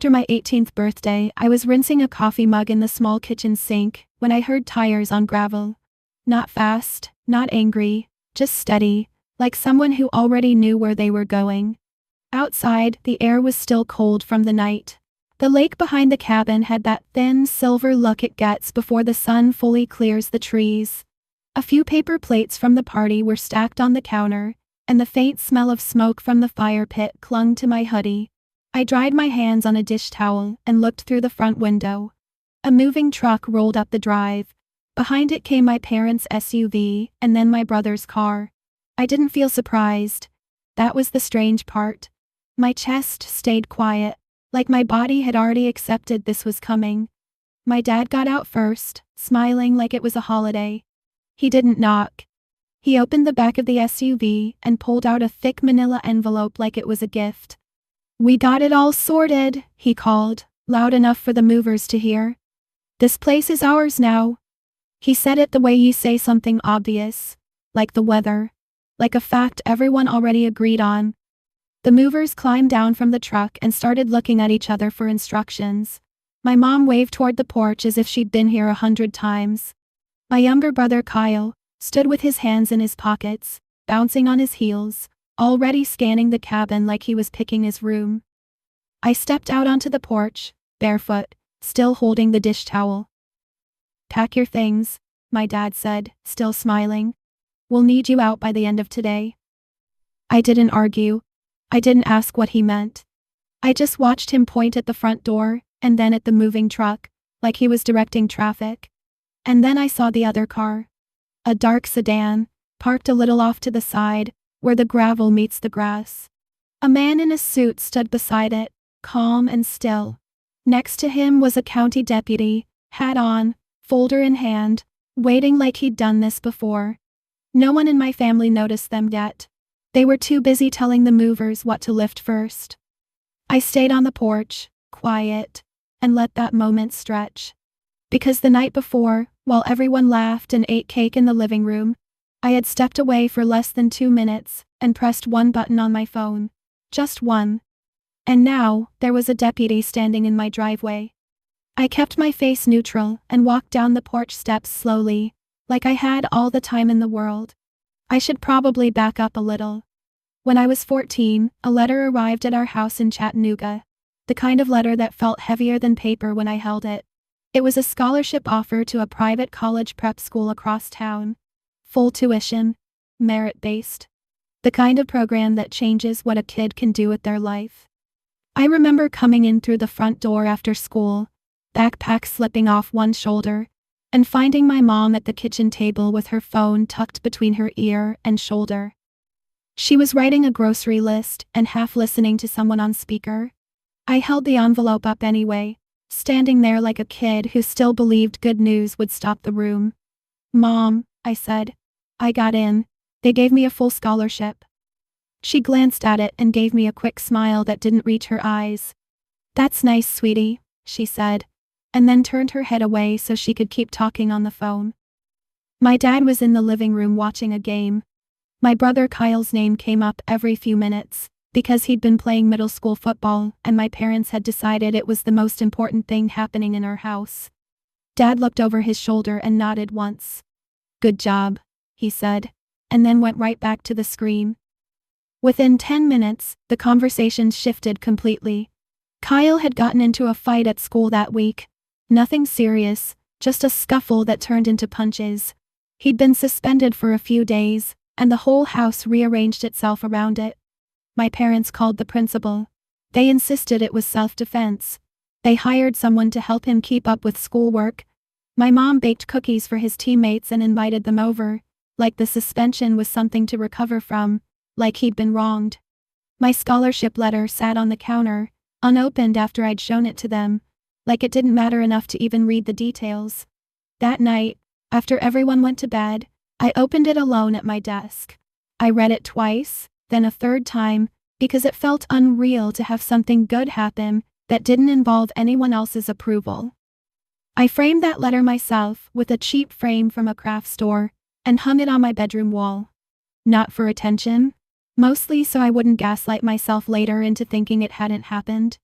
after my 18th birthday, I was rinsing a coffee mug in the small kitchen sink when I heard tires on gravel. Not fast, not angry, just steady, like someone who already knew where they were going. Outside, the air was still cold from the night. The lake behind the cabin had that thin silver look it gets before the sun fully clears the trees. A few paper plates from the party were stacked on the counter, and the faint smell of smoke from the fire pit clung to my hoodie. I dried my hands on a dish towel and looked through the front window. A moving truck rolled up the drive. Behind it came my parents' SUV and then my brother's car. I didn't feel surprised. That was the strange part. My chest stayed quiet, like my body had already accepted this was coming. My dad got out first, smiling like it was a holiday. He didn't knock. He opened the back of the SUV and pulled out a thick manila envelope like it was a gift. "We got it all sorted," he called, loud enough for the movers to hear. "This place is ours now." He said it the way you say something obvious, like the weather, like a fact everyone already agreed on. The movers climbed down from the truck and started looking at each other for instructions. My mom waved toward the porch as if she'd been here 100 times. My younger brother Kyle stood with his hands in his pockets, bouncing on his heels, already scanning the cabin like he was picking his room. I stepped out onto the porch, barefoot, still holding the dish towel. "Pack your things," my dad said, still smiling. "We'll need you out by the end of today." I didn't argue. I didn't ask what he meant. I just watched him point at the front door, and then at the moving truck, like he was directing traffic. And then I saw the other car. A dark sedan, parked a little off to the side, where the gravel meets the grass. A man in a suit stood beside it, calm and still. Next to him was a county deputy, hat on, folder in hand, waiting like he'd done this before. No one in my family noticed them yet. They were too busy telling the movers what to lift first. I stayed on the porch, quiet, and let that moment stretch. Because the night before, while everyone laughed and ate cake in the living room, I had stepped away for less than 2 minutes and pressed one button on my phone. Just one. And now, there was a deputy standing in my driveway. I kept my face neutral and walked down the porch steps slowly, like I had all the time in the world. I should probably back up a little. When I was 14, a letter arrived at our house in Chattanooga. The kind of letter that felt heavier than paper when I held it. It was a scholarship offer to a private college prep school across town. Full tuition. Merit-based. The kind of program that changes what a kid can do with their life. I remember coming in through the front door after school, backpack slipping off one shoulder, and finding my mom at the kitchen table with her phone tucked between her ear and shoulder. She was writing a grocery list and half listening to someone on speaker. I held the envelope up anyway, standing there like a kid who still believed good news would stop the room. "Mom," I said. "I got in. They gave me a full scholarship." She glanced at it and gave me a quick smile that didn't reach her eyes. "That's nice, sweetie," she said, and then turned her head away so she could keep talking on the phone. My dad was in the living room watching a game. My brother Kyle's name came up every few minutes, because he'd been playing middle school football and my parents had decided it was the most important thing happening in our house. Dad looked over his shoulder and nodded once. "Good job," he said, and then went right back to the screen. Within 10 minutes, the conversation shifted completely. Kyle had gotten into a fight at school that week. Nothing serious, just a scuffle that turned into punches. He'd been suspended for a few days, and the whole house rearranged itself around it. My parents called the principal. They insisted it was self-defense. They hired someone to help him keep up with schoolwork. My mom baked cookies for his teammates and invited them over, like the suspension was something to recover from, like he'd been wronged. My scholarship letter sat on the counter, unopened after I'd shown it to them, like it didn't matter enough to even read the details. That night, after everyone went to bed, I opened it alone at my desk. I read it twice, then a third time, because it felt unreal to have something good happen that didn't involve anyone else's approval. I framed that letter myself with a cheap frame from a craft store and hung it on my bedroom wall. Not for attention, mostly so I wouldn't gaslight myself later into thinking it hadn't happened.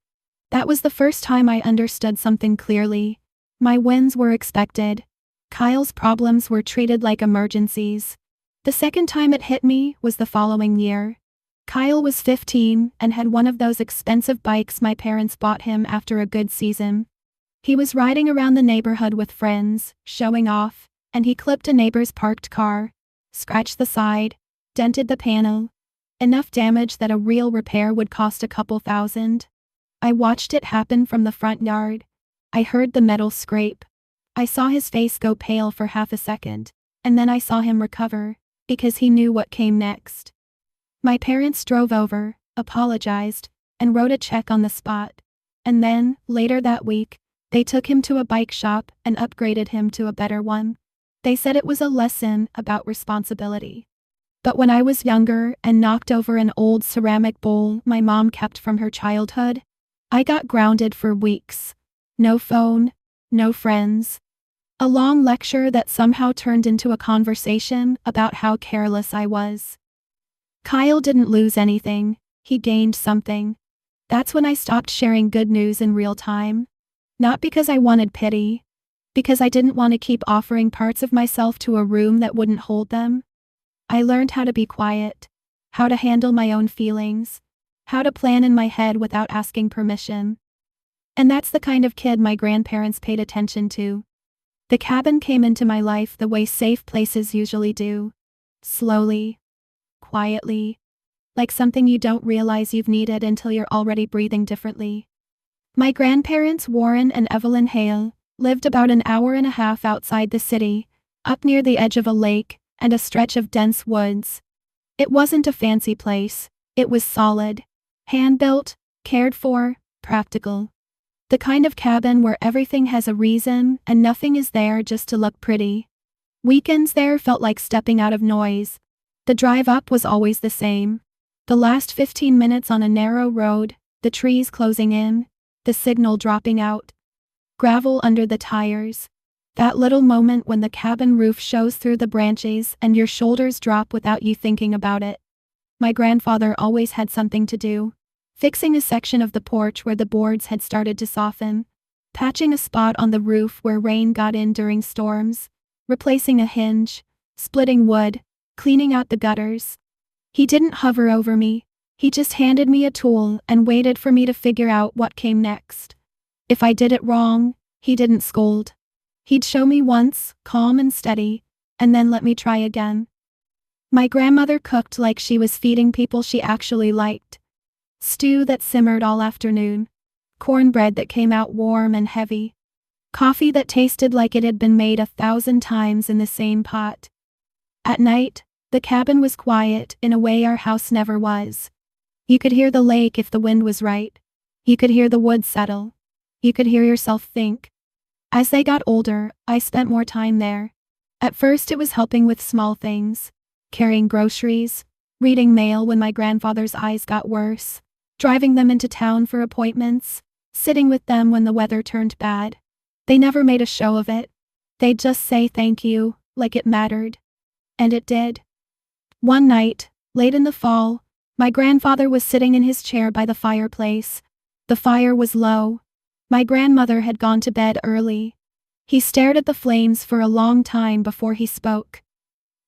That was the first time I understood something clearly. My wins were expected. Kyle's problems were treated like emergencies. The second time it hit me was the following year. Kyle was 15 and had one of those expensive bikes my parents bought him after a good season. He was riding around the neighborhood with friends, showing off, and he clipped a neighbor's parked car, scratched the side, dented the panel. Enough damage that a real repair would cost a couple $1,000. I watched it happen from the front yard. I heard the metal scrape. I saw his face go pale for half a second, and then I saw him recover, because he knew what came next. My parents drove over, apologized, and wrote a check on the spot. And then, later that week, they took him to a bike shop and upgraded him to a better one. They said it was a lesson about responsibility. But when I was younger and knocked over an old ceramic bowl my mom kept from her childhood, I got grounded for weeks. No phone, no friends. A long lecture that somehow turned into a conversation about how careless I was. Kyle didn't lose anything, he gained something. That's when I stopped sharing good news in real time. Not because I wanted pity, because I didn't want to keep offering parts of myself to a room that wouldn't hold them. I learned how to be quiet, how to handle my own feelings, how to plan in my head without asking permission. And that's the kind of kid my grandparents paid attention to. The cabin came into my life the way safe places usually do. Slowly. Quietly. Like something you don't realize you've needed until you're already breathing differently. My grandparents, Warren and Evelyn Hale, lived about an hour and a half outside the city, up near the edge of a lake and a stretch of dense woods. It wasn't a fancy place, it was solid, hand-built, cared for, practical. The kind of cabin where everything has a reason and nothing is there just to look pretty. Weekends there felt like stepping out of noise. The drive up was always the same. The last 15 minutes on a narrow road, the trees closing in, the signal dropping out. Gravel under the tires. That little moment when the cabin roof shows through the branches and your shoulders drop without you thinking about it. My grandfather always had something to do. Fixing a section of the porch where the boards had started to soften. Patching a spot on the roof where rain got in during storms. Replacing a hinge. Splitting wood. Cleaning out the gutters. He didn't hover over me. He just handed me a tool and waited for me to figure out what came next. If I did it wrong, he didn't scold. He'd show me once, calm and steady, and then let me try again. My grandmother cooked like she was feeding people she actually liked. Stew that simmered all afternoon. Cornbread that came out warm and heavy. Coffee that tasted like it had been made 1,000 times in the same pot. At night, the cabin was quiet in a way our house never was. You could hear the lake if the wind was right. You could hear the wood settle. You could hear yourself think. As they got older, I spent more time there. At first it was helping with small things. Carrying groceries, reading mail when my grandfather's eyes got worse, driving them into town for appointments, sitting with them when the weather turned bad. They never made a show of it. They'd just say thank you, like it mattered. And it did. One night, late in the fall, my grandfather was sitting in his chair by the fireplace. The fire was low. My grandmother had gone to bed early. He stared at the flames for a long time before he spoke.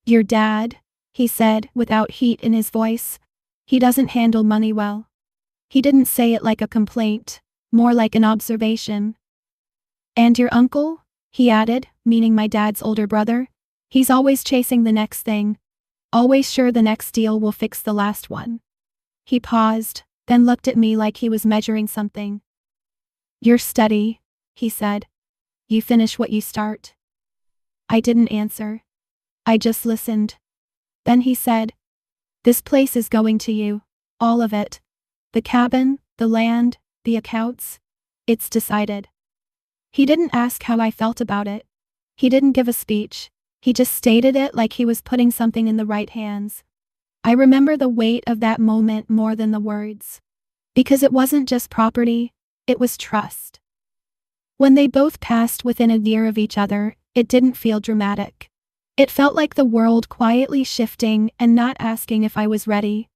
"Your dad," he said without heat in his voice. "He doesn't handle money well." He didn't say it like a complaint, more like an observation. "And your uncle?" he added, meaning my dad's older brother. "He's always chasing the next thing. Always sure the next deal will fix the last one." He paused, then looked at me like he was measuring something. "You're steady," he said. "You finish what you start." I didn't answer. I just listened. Then he said, "This place is going to you. All of it. The cabin, the land, the accounts. It's decided." He didn't ask how I felt about it. He didn't give a speech. He just stated it like he was putting something in the right hands. I remember the weight of that moment more than the words. Because it wasn't just property, it was trust. When they both passed within a year of each other, it didn't feel dramatic. It felt like the world quietly shifting and not asking if I was ready.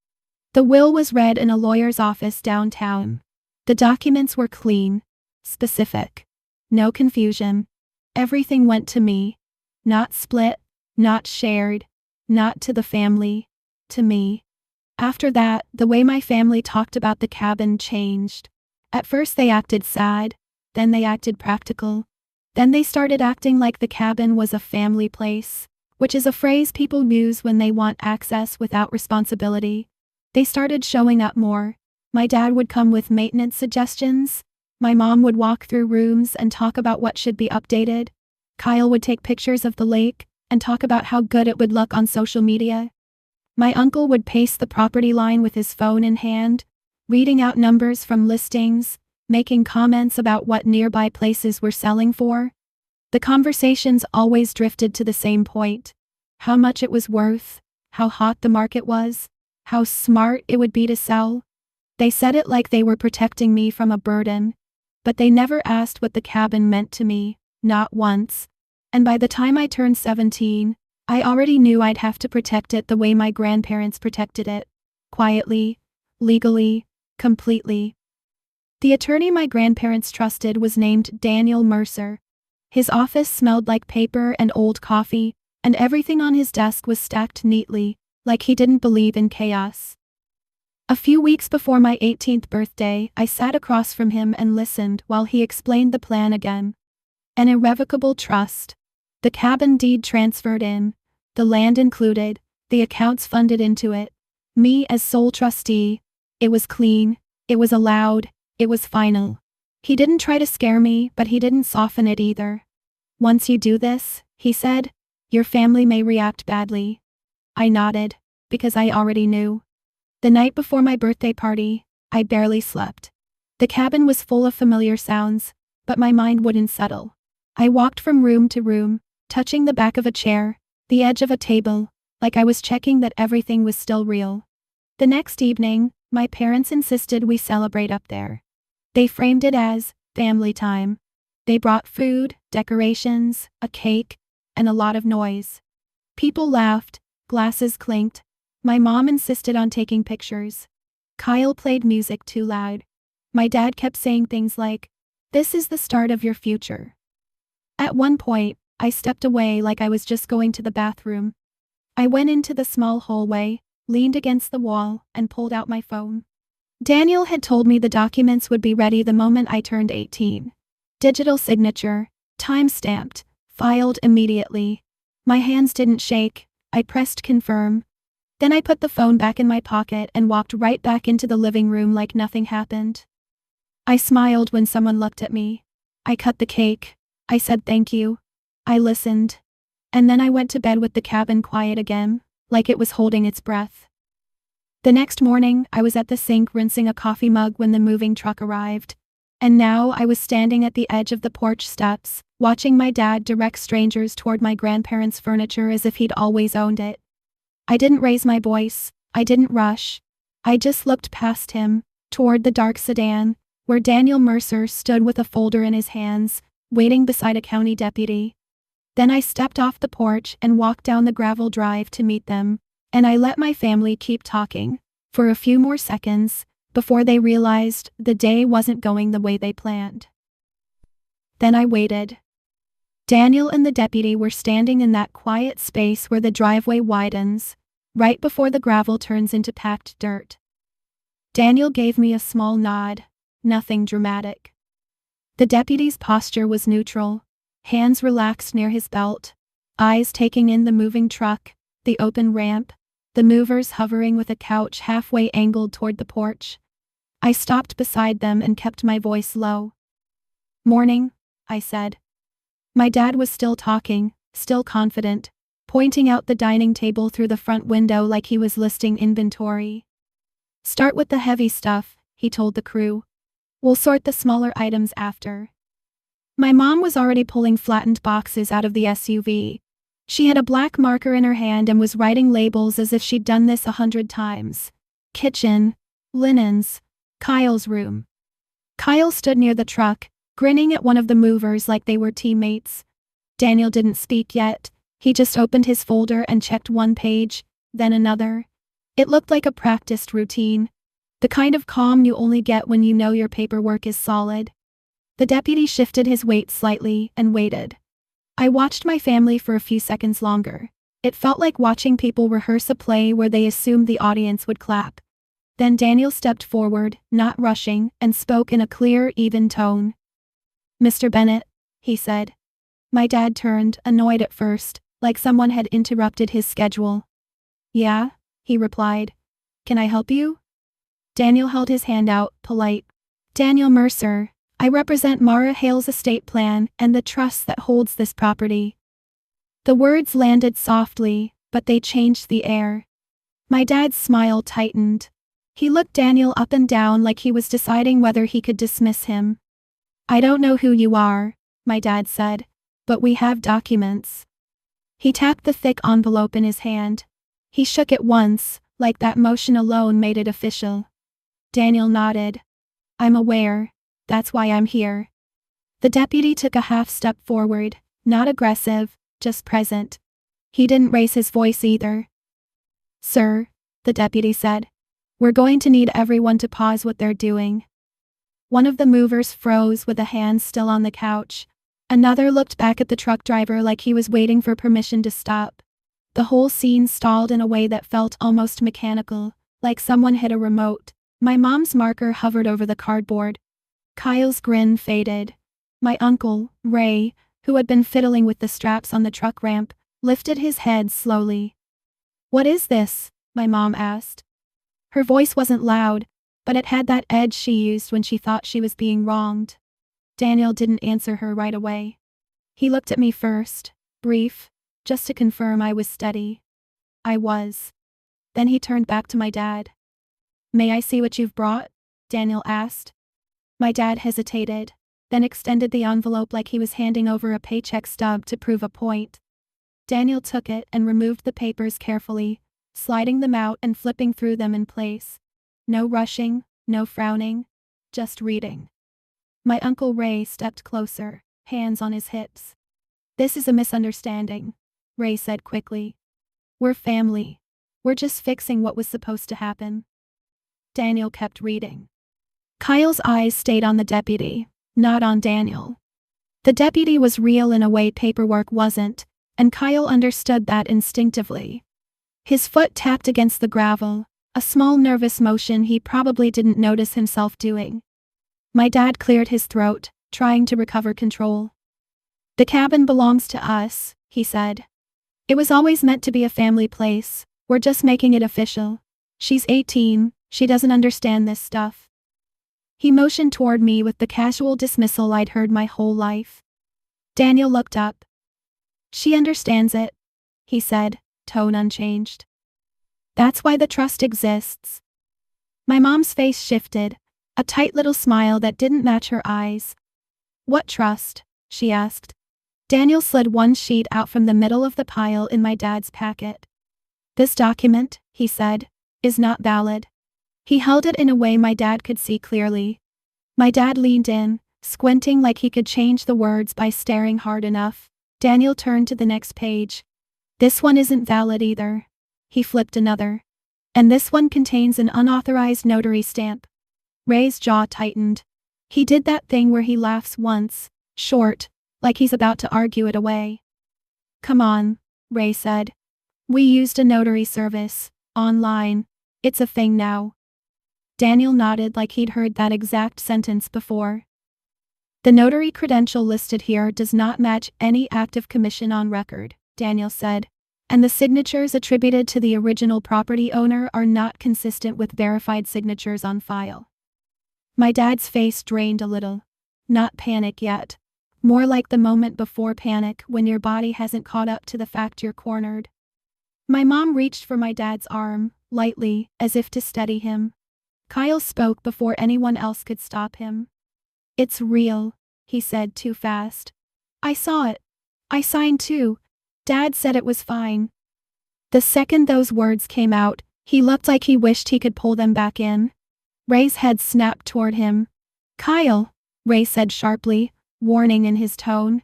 The will was read in a lawyer's office downtown. The documents were clean, specific. No confusion. Everything went to me. Not split, not shared, not to the family, to me. After that, the way my family talked about the cabin changed. At first they acted sad, then they acted practical. Then they started acting like the cabin was a family place, which is a phrase people use when they want access without responsibility. They started showing up more. My dad would come with maintenance suggestions. My mom would walk through rooms and talk about what should be updated. Kyle would take pictures of the lake and talk about how good it would look on social media. My uncle would pace the property line with his phone in hand, reading out numbers from listings, making comments about what nearby places were selling for. The conversations always drifted to the same point: how much it was worth, how hot the market was, how smart it would be to sell. They said it like they were protecting me from a burden, but they never asked what the cabin meant to me, not once. And by the time I turned 17, I already knew I'd have to protect it the way my grandparents protected it. Quietly, legally, completely. The attorney my grandparents trusted was named Daniel Mercer. His office smelled like paper and old coffee, and everything on his desk was stacked neatly, like he didn't believe in chaos. A few weeks before my 18th birthday, I sat across from him and listened while he explained the plan again. An irrevocable trust. The cabin deed transferred in, the land included, the accounts funded into it. Me as sole trustee. It was clean, it was allowed, it was final. He didn't try to scare me, but he didn't soften it either. Once you do this, he said, your family may react badly. I nodded, because I already knew. The night before my birthday party, I barely slept. The cabin was full of familiar sounds, but my mind wouldn't settle. I walked from room to room, touching the back of a chair, the edge of a table, like I was checking that everything was still real. The next evening, my parents insisted we celebrate up there. They framed it as family time. They brought food, decorations, a cake, and a lot of noise. People laughed, glasses clinked. My mom insisted on taking pictures. Kyle played music too loud. My dad kept saying things like, "This is the start of your future." At one point, I stepped away like I was just going to the bathroom. I went into the small hallway, leaned against the wall, and pulled out my phone. Daniel had told me the documents would be ready the moment I turned 18. Digital signature, time-stamped, filed immediately. My hands didn't shake. I pressed confirm. Then I put the phone back in my pocket and walked right back into the living room like nothing happened. I smiled when someone looked at me. I cut the cake. I said thank you. I listened. And then I went to bed with the cabin quiet again, like it was holding its breath. The next morning, I was at the sink rinsing a coffee mug when the moving truck arrived. And now I was standing at the edge of the porch steps, watching my dad direct strangers toward my grandparents' furniture as if he'd always owned it. I didn't raise my voice, I didn't rush. I just looked past him, toward the dark sedan, where Daniel Mercer stood with a folder in his hands, waiting beside a county deputy. Then I stepped off the porch and walked down the gravel drive to meet them, and I let my family keep talking, for a few more seconds, before they realized the day wasn't going the way they planned. Then I waited. Daniel and the deputy were standing in that quiet space where the driveway widens, right before the gravel turns into packed dirt. Daniel gave me a small nod, nothing dramatic. The deputy's posture was neutral, hands relaxed near his belt, eyes taking in the moving truck, the open ramp, the movers hovering with a couch halfway angled toward the porch. I stopped beside them and kept my voice low. "Morning," I said. My dad was still talking, still confident, pointing out the dining table through the front window like he was listing inventory. "Start with the heavy stuff," he told the crew. "We'll sort the smaller items after." My mom was already pulling flattened boxes out of the SUV. She had a black marker in her hand and was writing labels as if she'd done this 100 times. Kitchen, linens, Kyle's room. Kyle stood near the truck, grinning at one of the movers like they were teammates. Daniel didn't speak yet. He just opened his folder and checked one page, then another. It looked like a practiced routine. The kind of calm you only get when you know your paperwork is solid. The deputy shifted his weight slightly and waited. I watched my family for a few seconds longer. It felt like watching people rehearse a play where they assumed the audience would clap. Then Daniel stepped forward, not rushing, and spoke in a clear, even tone. "Mr. Bennett," he said. My dad turned, annoyed at first, like someone had interrupted his schedule. "Yeah?" he replied. "Can I help you?" Daniel held his hand out, polite. "Daniel Mercer. I represent Mara Hale's estate plan and the trust that holds this property." The words landed softly, but they changed the air. My dad's smile tightened. He looked Daniel up and down like he was deciding whether he could dismiss him. "I don't know who you are," my dad said, "but we have documents." He tapped the thick envelope in his hand. He shook it once, like that motion alone made it official. Daniel nodded. "I'm aware. That's why I'm here." The deputy took a half step forward, not aggressive, just present. He didn't raise his voice either. "Sir," the deputy said, "we're going to need everyone to pause what they're doing." One of the movers froze with a hand still on the couch. Another looked back at the truck driver like he was waiting for permission to stop. The whole scene stalled in a way that felt almost mechanical, like someone hit a remote. My mom's marker hovered over the cardboard. Kyle's grin faded. My uncle, Ray, who had been fiddling with the straps on the truck ramp, lifted his head slowly. "What is this?" my mom asked. Her voice wasn't loud, but it had that edge she used when she thought she was being wronged. Daniel didn't answer her right away. He looked at me first, brief, just to confirm I was steady. I was. Then he turned back to my dad. "May I see what you've brought?" Daniel asked. My dad hesitated, then extended the envelope like he was handing over a paycheck stub to prove a point. Daniel took it and removed the papers carefully, sliding them out and flipping through them in place. No rushing, no frowning, just reading. My Uncle Ray stepped closer, hands on his hips. "This is a misunderstanding," Ray said quickly. "We're family. We're just fixing what was supposed to happen." Daniel kept reading. Kyle's eyes stayed on the deputy, not on Daniel. The deputy was real in a way paperwork wasn't, and Kyle understood that instinctively. His foot tapped against the gravel, a small nervous motion he probably didn't notice himself doing. My dad cleared his throat, trying to recover control. "The cabin belongs to us," he said. "It was always meant to be a family place. We're just making it official. She's 18, she doesn't understand this stuff." He motioned toward me with the casual dismissal I'd heard my whole life. Daniel looked up. "She understands it," he said, tone unchanged. "That's why the trust exists." My mom's face shifted, a tight little smile that didn't match her eyes. "What trust?" she asked. Daniel slid one sheet out from the middle of the pile in my dad's packet. "This document," he said, "is not valid." He held it in a way my dad could see clearly. My dad leaned in, squinting like he could change the words by staring hard enough. Daniel turned to the next page. "This one isn't valid either." He flipped another. "And this one contains an unauthorized notary stamp." Ray's jaw tightened. He did that thing where he laughs once, short, like he's about to argue it away. "Come on," Ray said. "We used a notary service, online. It's a thing now." Daniel nodded like he'd heard that exact sentence before. "The notary credential listed here does not match any active commission on record," Daniel said, "and the signatures attributed to the original property owner are not consistent with verified signatures on file." My dad's face drained a little. Not panic yet. More like the moment before panic when your body hasn't caught up to the fact you're cornered. My mom reached for my dad's arm, lightly, as if to steady him. Kyle spoke before anyone else could stop him. "It's real," he said too fast. "I saw it. I signed too. Dad said it was fine." The second those words came out, he looked like he wished he could pull them back in. Ray's head snapped toward him. "Kyle," Ray said sharply, warning in his tone.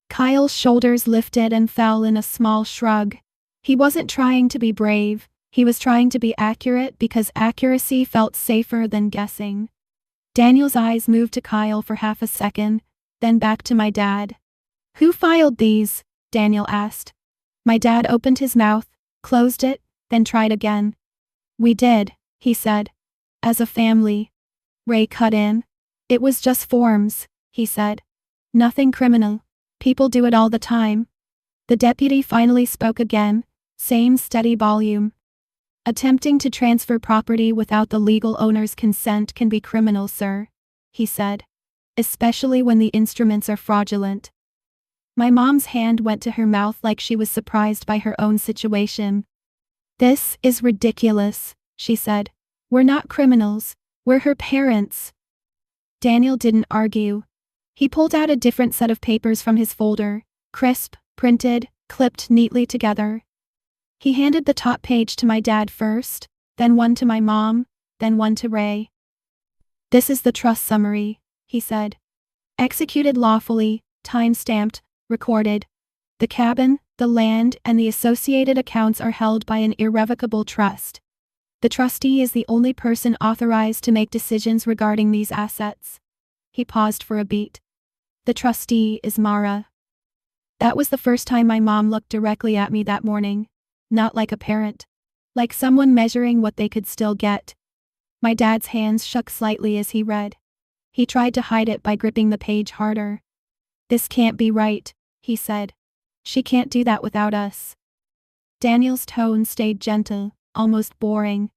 Kyle's shoulders lifted and fell in a small shrug. He wasn't trying to be brave, He was trying to be accurate because accuracy felt safer than guessing. Daniel's eyes moved to Kyle for half a second, then back to my dad. "Who filed these?" Daniel asked. My dad opened his mouth, closed it, then tried again. "We did," he said. "As a family." Ray cut in. "It was just forms," he said. "Nothing criminal. People do it all the time." The deputy finally spoke again, same steady volume. "Attempting to transfer property without the legal owner's consent can be criminal, sir," he said. "Especially when the instruments are fraudulent." My mom's hand went to her mouth like she was surprised by her own situation. "This is ridiculous," she said. "We're not criminals. We're her parents." Daniel didn't argue. He pulled out a different set of papers from his folder, crisp, printed, clipped neatly together. He handed the top page to my dad first, then one to my mom, then one to Ray. "This is the trust summary," he said. "Executed lawfully, time-stamped, recorded. The cabin, the land, and the associated accounts are held by an irrevocable trust. The trustee is the only person authorized to make decisions regarding these assets." He paused for a beat. "The trustee is Mara." That was the first time my mom looked directly at me that morning. Not like a parent. Like someone measuring what they could still get. My dad's hands shook slightly as he read. He tried to hide it by gripping the page harder. "This can't be right," he said. "She can't do that without us." Daniel's tone stayed gentle, almost boring.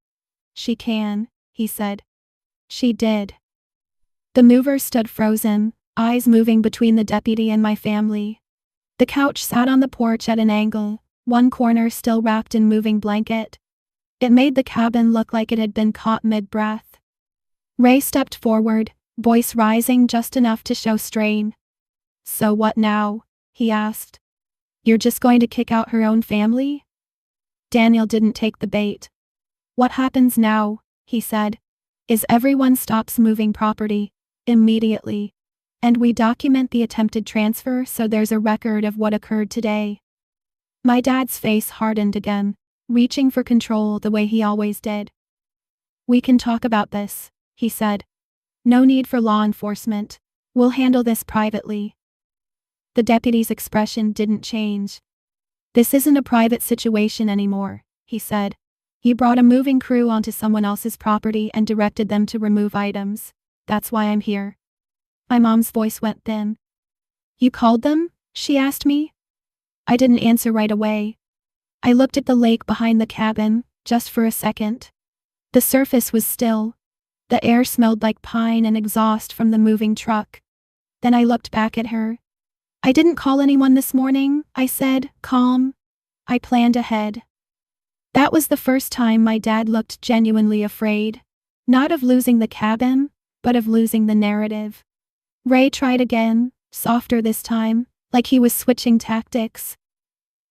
"She can," he said. "She did." The mover stood frozen, eyes moving between the deputy and my family. The couch sat on the porch at an angle, one corner still wrapped in moving blanket. It made the cabin look like it had been caught mid-breath. Ray stepped forward, voice rising just enough to show strain. "So what now?" he asked. "You're just going to kick out her own family?" Daniel didn't take the bait. "What happens now," he said, "is everyone stops moving property, immediately. And we document the attempted transfer so there's a record of what occurred today." My dad's face hardened again, reaching for control the way he always did. "We can talk about this," he said. "No need for law enforcement. We'll handle this privately." The deputy's expression didn't change. "This isn't a private situation anymore," he said. "You brought a moving crew onto someone else's property and directed them to remove items. That's why I'm here." My mom's voice went thin. "You called them?" she asked me. I didn't answer right away. I looked at the lake behind the cabin, just for a second. The surface was still. The air smelled like pine and exhaust from the moving truck. Then I looked back at her. "I didn't call anyone this morning," I said, calm. "I planned ahead." That was the first time my dad looked genuinely afraid. Not of losing the cabin, but of losing the narrative. Ray tried again, softer this time, like he was switching tactics.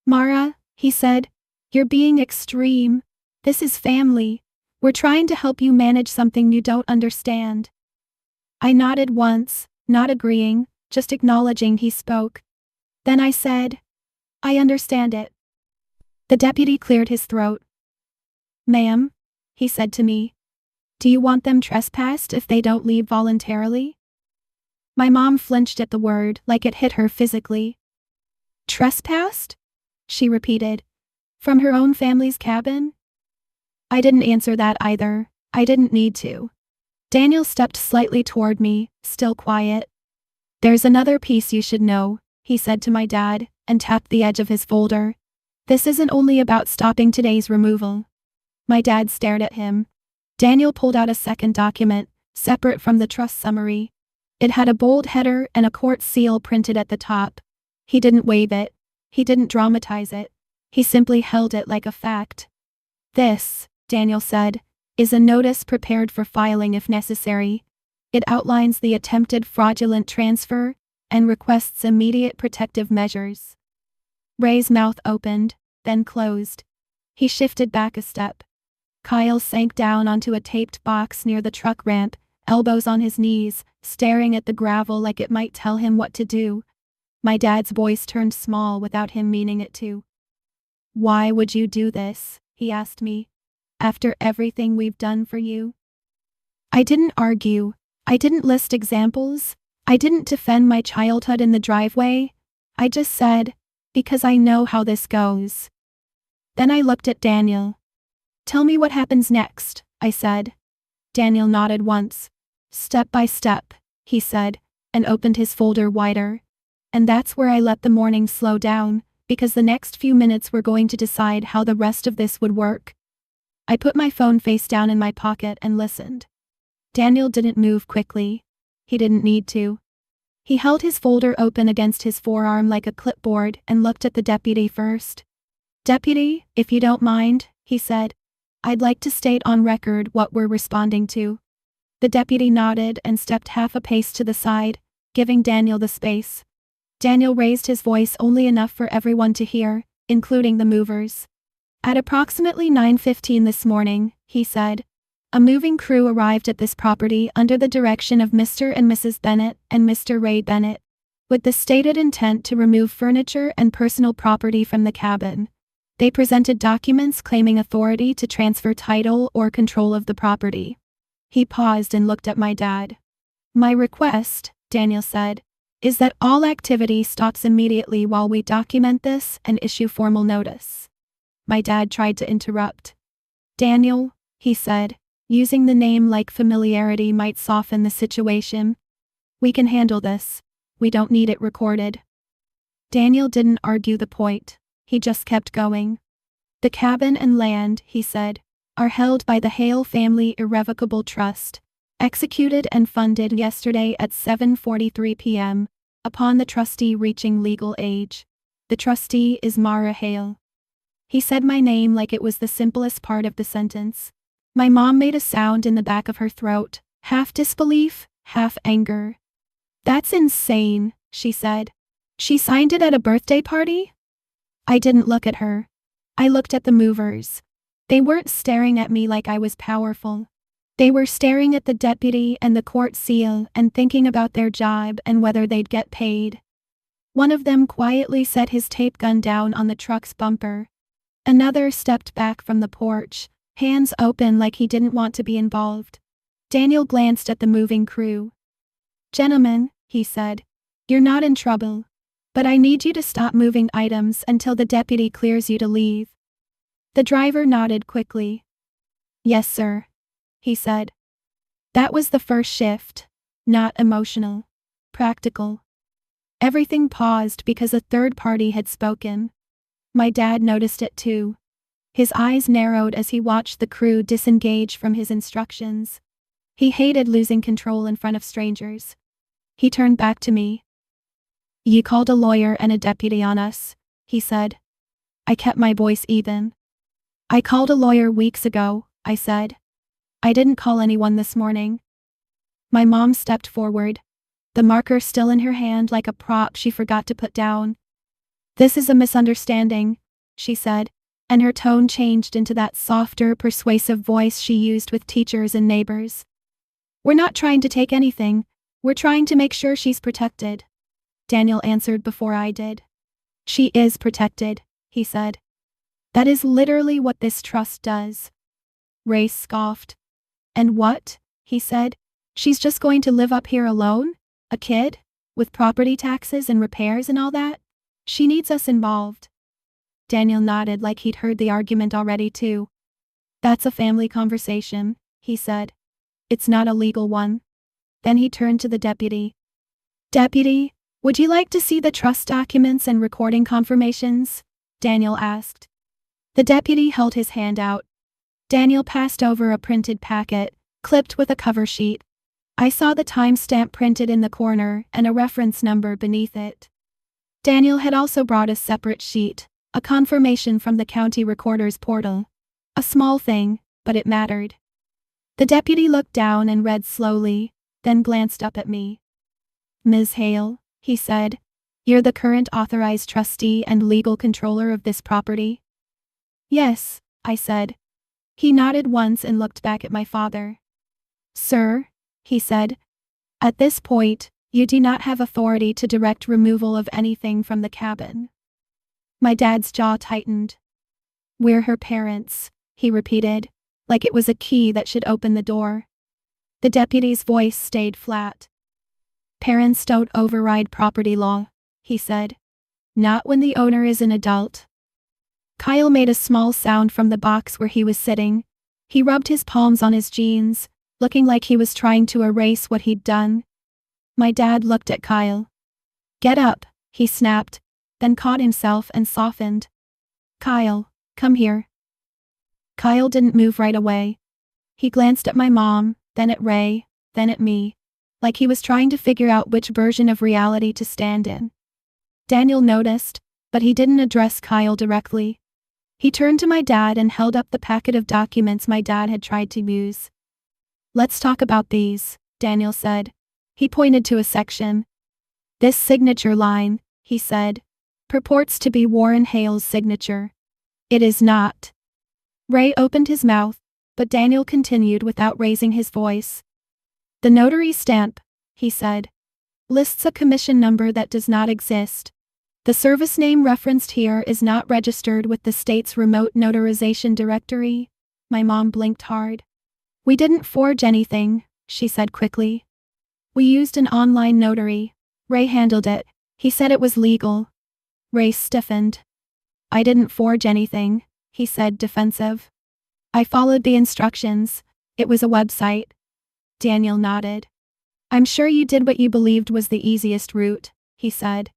"Mara," he said, "you're being extreme. This is family. We're trying to help you manage something you don't understand." I nodded once, not agreeing, just acknowledging he spoke. Then I said, "I understand it." The deputy cleared his throat. "Ma'am," he said to me, "do you want them trespassed if they don't leave voluntarily?" My mom flinched at the word like it hit her physically. "Trespassed?" she repeated. "From her own family's cabin?" I didn't answer that either. I didn't need to. Daniel stepped slightly toward me, still quiet. "There's another piece you should know," he said to my dad, and tapped the edge of his folder. "This isn't only about stopping today's removal." My dad stared at him. Daniel pulled out a second document, separate from the trust summary. It had a bold header and a court seal printed at the top. He didn't wave it. He didn't dramatize it. He simply held it like a fact. "This," Daniel said, "is a notice prepared for filing if necessary. It outlines the attempted fraudulent transfer and requests immediate protective measures." Ray's mouth opened, then closed. He shifted back a step. Kyle sank down onto a taped box near the truck ramp, elbows on his knees, staring at the gravel like it might tell him what to do. My dad's voice turned small without him meaning it to. "Why would you do this?" he asked me. after everything we've done for you?" I didn't argue. I didn't list examples. I didn't defend my childhood in the driveway. I just said, "Because I know how this goes." Then I looked at Daniel. "Tell me what happens next," I said. Daniel nodded once. "Step by step," he said, and opened his folder wider. And that's where I let the morning slow down, because the next few minutes were going to decide how the rest of this would work. I put my phone face down in my pocket and listened. Daniel didn't move quickly. He didn't need to. He held his folder open against his forearm like a clipboard and looked at the deputy first. "Deputy, if you don't mind," he said, "I'd like to state on record what we're responding to." The deputy nodded and stepped half a pace to the side, giving Daniel the space. Daniel raised his voice only enough for everyone to hear, including the movers. "At approximately 9:15 this morning," he said, "a moving crew arrived at this property under the direction of Mr. and Mrs. Bennett and Mr. Ray Bennett, with the stated intent to remove furniture and personal property from the cabin. They presented documents claiming authority to transfer title or control of the property." He paused and looked at my dad. "My request," Daniel said, "is that all activity stops immediately while we document this and issue formal notice." My dad tried to interrupt. "Daniel," he said, using the name like familiarity might soften the situation. "We can handle this. We don't need it recorded." Daniel didn't argue the point. He just kept going. "The cabin and land," he said, "are held by the Hale Family Irrevocable Trust, executed and funded yesterday at 7:43 p.m., upon the trustee reaching legal age. The trustee is Mara Hale." He said my name like it was the simplest part of the sentence. My mom made a sound in the back of her throat, half disbelief, half anger. "That's insane," she said. "She signed it at a birthday party?" I didn't look at her. I looked at the movers. They weren't staring at me like I was powerful. They were staring at the deputy and the court seal and thinking about their job and whether they'd get paid. One of them quietly set his tape gun down on the truck's bumper. Another stepped back from the porch, hands open like he didn't want to be involved. Daniel glanced at the moving crew. "Gentlemen," he said, "you're not in trouble. But I need you to stop moving items until the deputy clears you to leave." The driver nodded quickly. "Yes, sir," he said. That was the first shift. Not emotional. Practical. Everything paused because a third party had spoken. My dad noticed it too. His eyes narrowed as he watched the crew disengage from his instructions. He hated losing control in front of strangers. He turned back to me. "You called a lawyer and a deputy on us," he said. I kept my voice even. "I called a lawyer weeks ago," I said. "I didn't call anyone this morning." My mom stepped forward, the marker still in her hand like a prop she forgot to put down. "This is a misunderstanding," she said, and her tone changed into that softer, persuasive voice she used with teachers and neighbors. "We're not trying to take anything. We're trying to make sure she's protected." Daniel answered before I did. "She is protected," he said. "That is literally what this trust does." Ray scoffed. "And what?" he said. "She's just going to live up here alone? A kid? With property taxes and repairs and all that? She needs us involved." Daniel nodded like he'd heard the argument already too. "That's a family conversation," he said. "It's not a legal one." Then he turned to the deputy. "Deputy, would you like to see the trust documents and recording confirmations?" Daniel asked. The deputy held his hand out. Daniel passed over a printed packet, clipped with a cover sheet. I saw the timestamp printed in the corner and a reference number beneath it. Daniel had also brought a separate sheet, a confirmation from the county recorder's portal. A small thing, but it mattered. The deputy looked down and read slowly, then glanced up at me. "Ms. Hale," he said, "you're the current authorized trustee and legal controller of this property?" "Yes," I said. He nodded once and looked back at my father. "Sir," he said, "at this point, you do not have authority to direct removal of anything from the cabin." My dad's jaw tightened. "We're her parents," he repeated. like it was a key that should open the door. The deputy's voice stayed flat. Parents don't override property law, he said. Not when the owner is an adult. Kyle made a small sound from the box where he was sitting. He rubbed his palms on his jeans, looking like he was trying to erase what he'd done. My dad looked at Kyle. Get up, he snapped, then caught himself and softened. Kyle, come here. Kyle didn't move right away. He glanced at my mom, then at Ray, then at me, like he was trying to figure out which version of reality to stand in. Daniel noticed, but he didn't address Kyle directly. He turned to my dad and held up the packet of documents my dad had tried to use. Let's talk about these, Daniel said. He pointed to a section. This signature line, he said, purports to be Warren Hale's signature. It is not. Ray opened his mouth, but Daniel continued without raising his voice. The notary stamp, he said, lists a commission number that does not exist. The service name referenced here is not registered with the state's remote notarization directory. My mom blinked hard. We didn't forge anything, she said quickly. We used an online notary. Ray handled it. He said it was legal. Ray stiffened. I didn't forge anything, he said, defensive. I followed the instructions. It was a website. Daniel nodded. I'm sure you did what you believed was the easiest route, he said.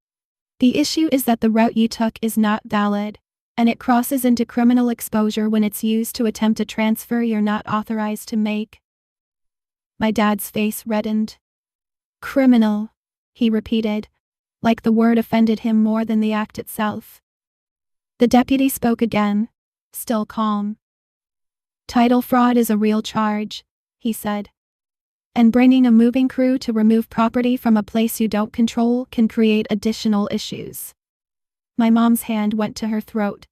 The issue is that the route you took is not valid, and it crosses into criminal exposure when it's used to attempt a transfer you're not authorized to make. My dad's face reddened. Criminal, he repeated, like the word offended him more than the act itself. The deputy spoke again, still calm. Title fraud is a real charge, he said. And bringing a moving crew to remove property from a place you don't control can create additional issues. My mom's hand went to her throat.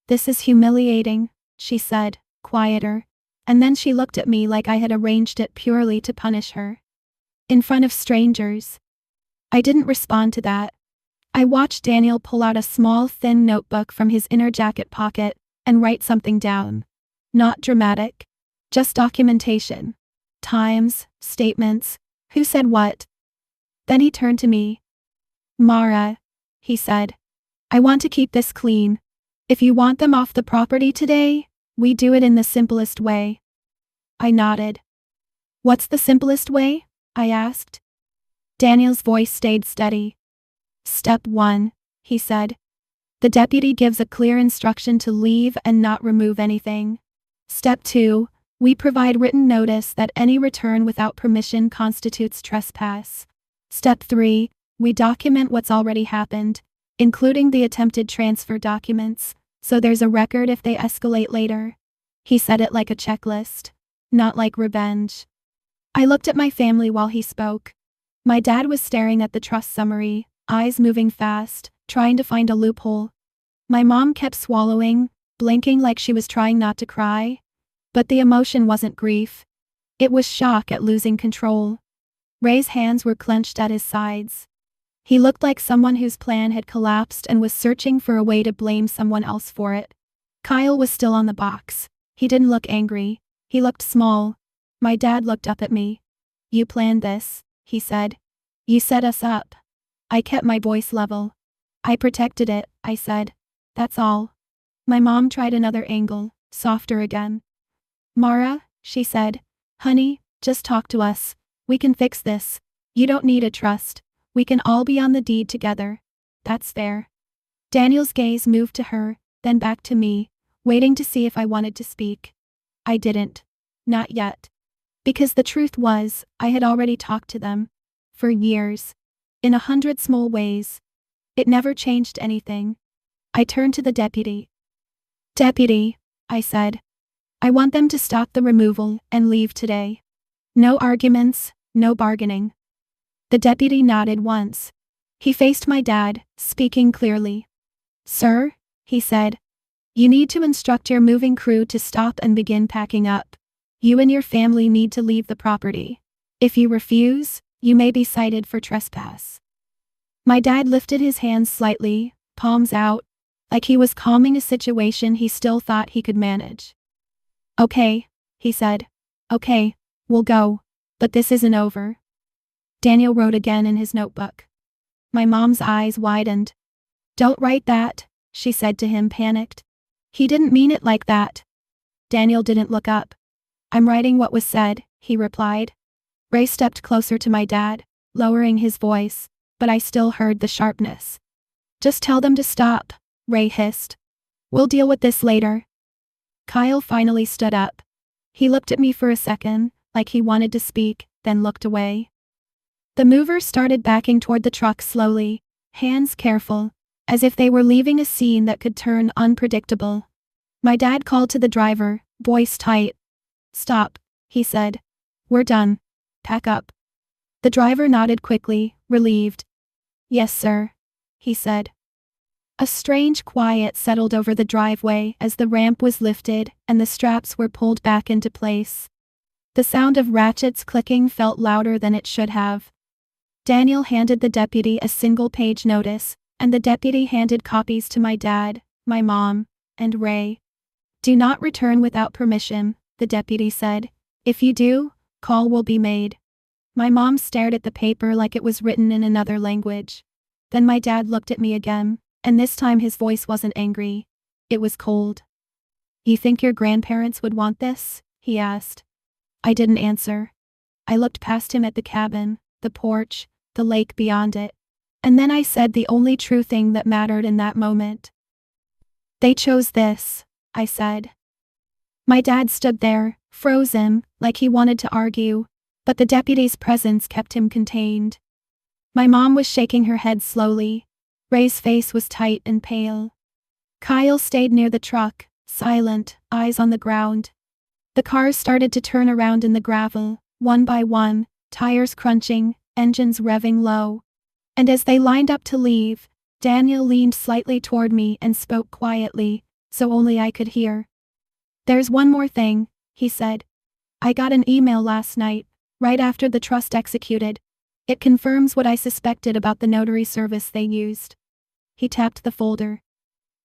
This is humiliating, she said, quieter, and then she looked at me like I had arranged it purely to punish her. In front of strangers. I didn't respond to that. I watched Daniel pull out a small thin notebook from his inner jacket pocket and write something down. Not dramatic. Just documentation. Times, statements, who said what. Then he turned to me. Mara, he said. I want to keep this clean. If you want them off the property today, we do it in the simplest way. I nodded. What's the simplest way? I asked. Daniel's voice stayed steady. Step 1, he said. The deputy gives a clear instruction to leave and not remove anything. Step 2, we provide written notice that any return without permission constitutes trespass. Step 3, we document what's already happened, including the attempted transfer documents, so there's a record if they escalate later. He said it like a checklist, not like revenge. I looked at my family while he spoke. My dad was staring at the trust summary, eyes moving fast, trying to find a loophole. My mom kept swallowing, blinking like she was trying not to cry. But the emotion wasn't grief. It was shock at losing control. Ray's hands were clenched at his sides. He looked like someone whose plan had collapsed and was searching for a way to blame someone else for it. Kyle was still on the box. He didn't look angry. He looked small. My dad looked up at me. You planned this, he said. You set us up. I kept my voice level. I protected it, I said. That's all. My mom tried another angle, softer again. Mara, she said. Honey, just talk to us. We can fix this. You don't need a trust. We can all be on the deed together. That's fair. Daniel's gaze moved to her, then back to me, waiting to see if I wanted to speak. I didn't. Not yet. Because the truth was, I had already talked to them. For years. In 100 small ways. It never changed anything. I turned to the deputy. Deputy, I said. I want them to stop the removal and leave today. No arguments, no bargaining. The deputy nodded once. He faced my dad, speaking clearly. Sir, he said. You need to instruct your moving crew to stop and begin packing up. You and your family need to leave the property. If you refuse, you may be cited for trespass. My dad lifted his hands slightly, palms out, like he was calming a situation he still thought he could manage. Okay, he said. Okay, we'll go. But this isn't over. Daniel wrote again in his notebook. My mom's eyes widened. Don't write that, she said to him, panicked. He didn't mean it like that. Daniel didn't look up. I'm writing what was said, he replied. Ray stepped closer to my dad, lowering his voice, but I still heard the sharpness. Just tell them to stop, Ray hissed. We'll deal with this later. Kyle finally stood up. He looked at me for a second, like he wanted to speak, then looked away. The mover started backing toward the truck slowly, hands careful, as if they were leaving a scene that could turn unpredictable. My dad called to the driver, voice tight. Stop, he said. We're done. Pack up. The driver nodded quickly, relieved. Yes, sir, he said. A strange quiet settled over the driveway as the ramp was lifted and the straps were pulled back into place. The sound of ratchets clicking felt louder than it should have. Daniel handed the deputy a single-page notice, and the deputy handed copies to my dad, my mom, and Ray. Do not return without permission, the deputy said. If you do, call will be made. My mom stared at the paper like it was written in another language. Then my dad looked at me again, and this time his voice wasn't angry. It was cold. You think your grandparents would want this? He asked. I didn't answer. I looked past him at the cabin, the porch, the lake beyond it. And then I said the only true thing that mattered in that moment. They chose this, I said. My dad stood there, frozen, like he wanted to argue, but the deputy's presence kept him contained. My mom was shaking her head slowly. Ray's face was tight and pale. Kyle stayed near the truck, silent, eyes on the ground. The cars started to turn around in the gravel, one by one, tires crunching, engines revving low. And as they lined up to leave, Daniel leaned slightly toward me and spoke quietly, so only I could hear. There's one more thing, he said. I got an email last night, right after the trust executed. It confirms what I suspected about the notary service they used. He tapped the folder.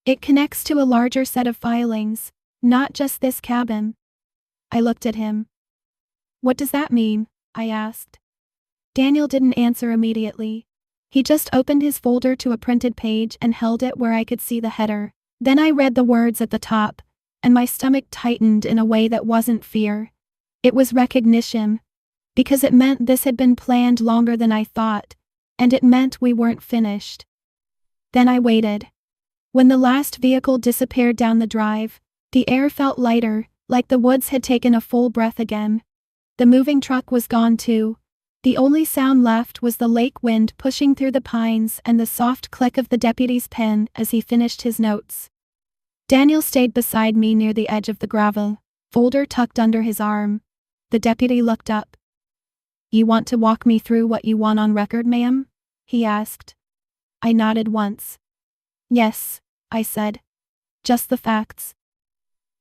It connects to a larger set of filings, not just this cabin. I looked at him. What does that mean? I asked. Daniel didn't answer immediately. He just opened his folder to a printed page and held it where I could see the header. Then I read the words at the top, and my stomach tightened in a way that wasn't fear. It was recognition. Because it meant this had been planned longer than I thought, and it meant we weren't finished. Then I waited. When the last vehicle disappeared down the drive, the air felt lighter, like the woods had taken a full breath again. The moving truck was gone too. The only sound left was the lake wind pushing through the pines and the soft click of the deputy's pen as he finished his notes. Daniel stayed beside me near the edge of the gravel, folder tucked under his arm. The deputy looked up. You want to walk me through what you want on record, ma'am? He asked. I nodded once. Yes, I said. Just the facts.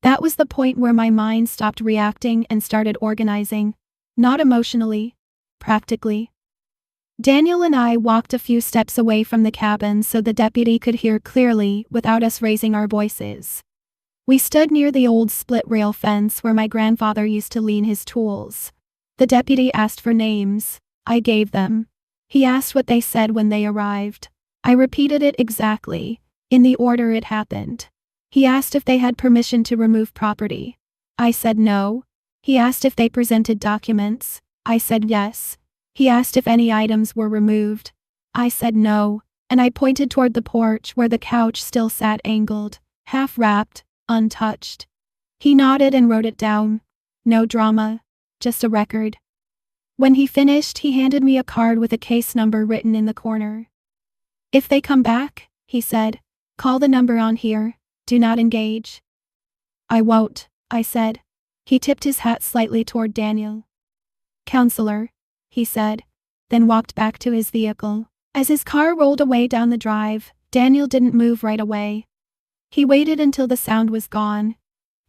That was the point where my mind stopped reacting and started organizing. Not emotionally. Practically. Daniel and I walked a few steps away from the cabin so the deputy could hear clearly without us raising our voices. We stood near the old split-rail fence where my grandfather used to lean his tools. The deputy asked for names. I gave them. He asked what they said when they arrived. I repeated it exactly, in the order it happened. He asked if they had permission to remove property. I said no. He asked if they presented documents. I said yes. He asked if any items were removed. I said no, and I pointed toward the porch where the couch still sat angled, half-wrapped, untouched. He nodded and wrote it down. No drama, just a record. When he finished, he handed me a card with a case number written in the corner. If they come back, he said, call the number on here, do not engage. I won't, I said. He tipped his hat slightly toward Daniel. Counselor, he said, then walked back to his vehicle. As his car rolled away down the drive, Daniel didn't move right away. He waited until the sound was gone.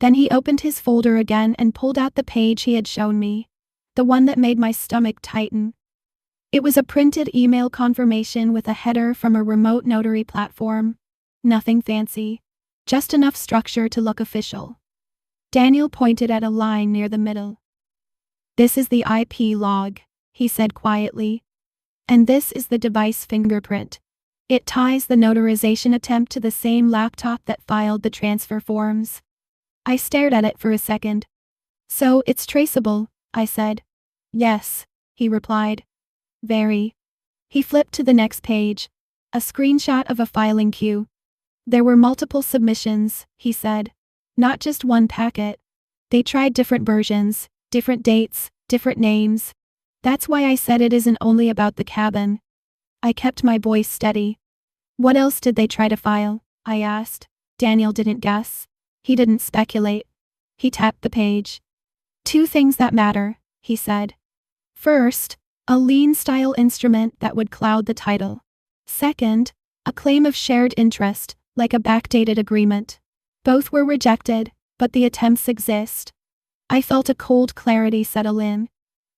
Then he opened his folder again and pulled out the page he had shown me, the one that made my stomach tighten. It was a printed email confirmation with a header from a remote notary platform. Nothing fancy, just enough structure to look official. Daniel pointed at a line near the middle. "This is the IP log," he said quietly. "And this is the device fingerprint. It ties the notarization attempt to the same laptop that filed the transfer forms." I stared at it for a second. "So it's traceable," I said. "Yes," he replied. "Very." He flipped to the next page. A screenshot of a filing queue. "There were multiple submissions," he said. "Not just one packet. They tried different versions, different dates, different names. That's why I said it isn't only about the cabin." I kept my voice steady. "What else did they try to file?" I asked. Daniel didn't guess. He didn't speculate. He tapped the page. "Two things that matter," he said. "First, a lien-style instrument that would cloud the title. Second, a claim of shared interest, like a backdated agreement. Both were rejected, but the attempts exist." I felt a cold clarity settle in.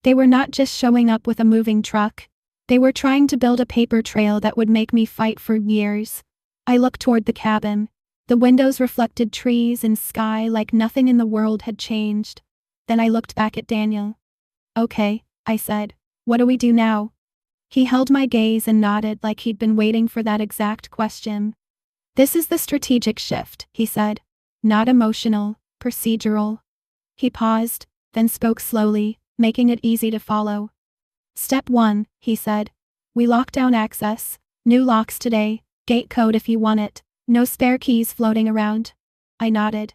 They were not just showing up with a moving truck. They were trying to build a paper trail that would make me fight for years. I looked toward the cabin. The windows reflected trees and sky like nothing in the world had changed. Then I looked back at Daniel. "Okay," I said. "What do we do now?" He held my gaze and nodded like he'd been waiting for that exact question. "This is the strategic shift," he said. "Not emotional, procedural." He paused, then spoke slowly, making it easy to follow. "Step 1, he said. "We lock down access. New locks today, gate code if you want it. No spare keys floating around." I nodded.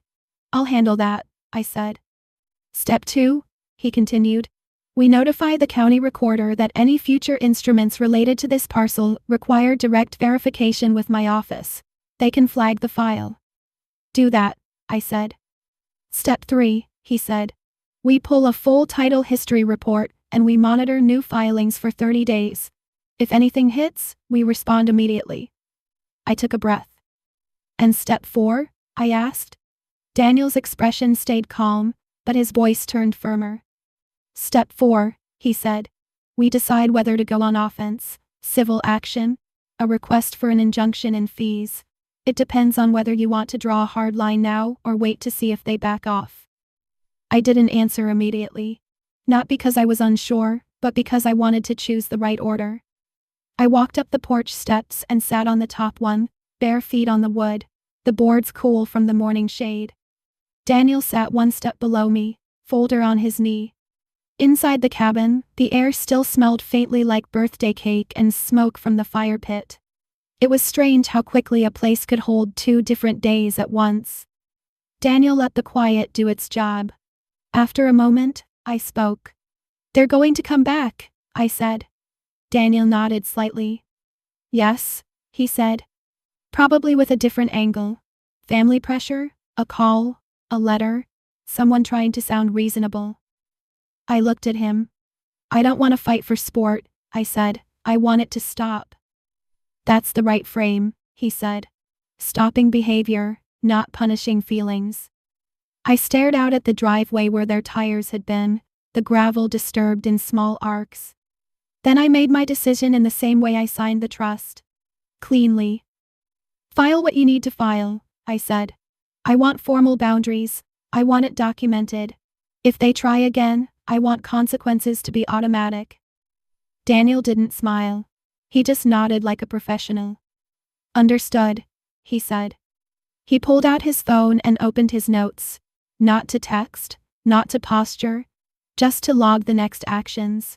"I'll handle that," I said. "Step 2, he continued. "We notify the county recorder that any future instruments related to this parcel require direct verification with my office. They can flag the file." "Do that," I said. "Step 3, he said. "We pull a full title history report, and we monitor new filings for 30 days. If anything hits, we respond immediately." I took a breath. "And step 4, I asked. Daniel's expression stayed calm, but his voice turned firmer. "Step 4, he said. "We decide whether to go on offense, civil action, a request for an injunction and fees. It depends on whether you want to draw a hard line now or wait to see if they back off." I didn't answer immediately. Not because I was unsure, but because I wanted to choose the right order. I walked up the porch steps and sat on the top one, bare feet on the wood, the boards cool from the morning shade. Daniel sat one step below me, folder on his knee. Inside the cabin, the air still smelled faintly like birthday cake and smoke from the fire pit. It was strange how quickly a place could hold 2 different days at once. Daniel let the quiet do its job. After a moment, I spoke. "They're going to come back," I said. Daniel nodded slightly. "Yes," he said. "Probably with a different angle. Family pressure, a call, a letter, someone trying to sound reasonable." I looked at him. "I don't want to fight for sport," I said. "I want it to stop." "That's the right frame," he said. "Stopping behavior, not punishing feelings." I stared out at the driveway where their tires had been, the gravel disturbed in small arcs. Then I made my decision in the same way I signed the trust. Cleanly. "File what you need to file," I said. "I want formal boundaries. I want it documented. If they try again, I want consequences to be automatic." Daniel didn't smile. He just nodded like a professional. "Understood," he said. He pulled out his phone and opened his notes. Not to text, not to posture, just to log the next actions.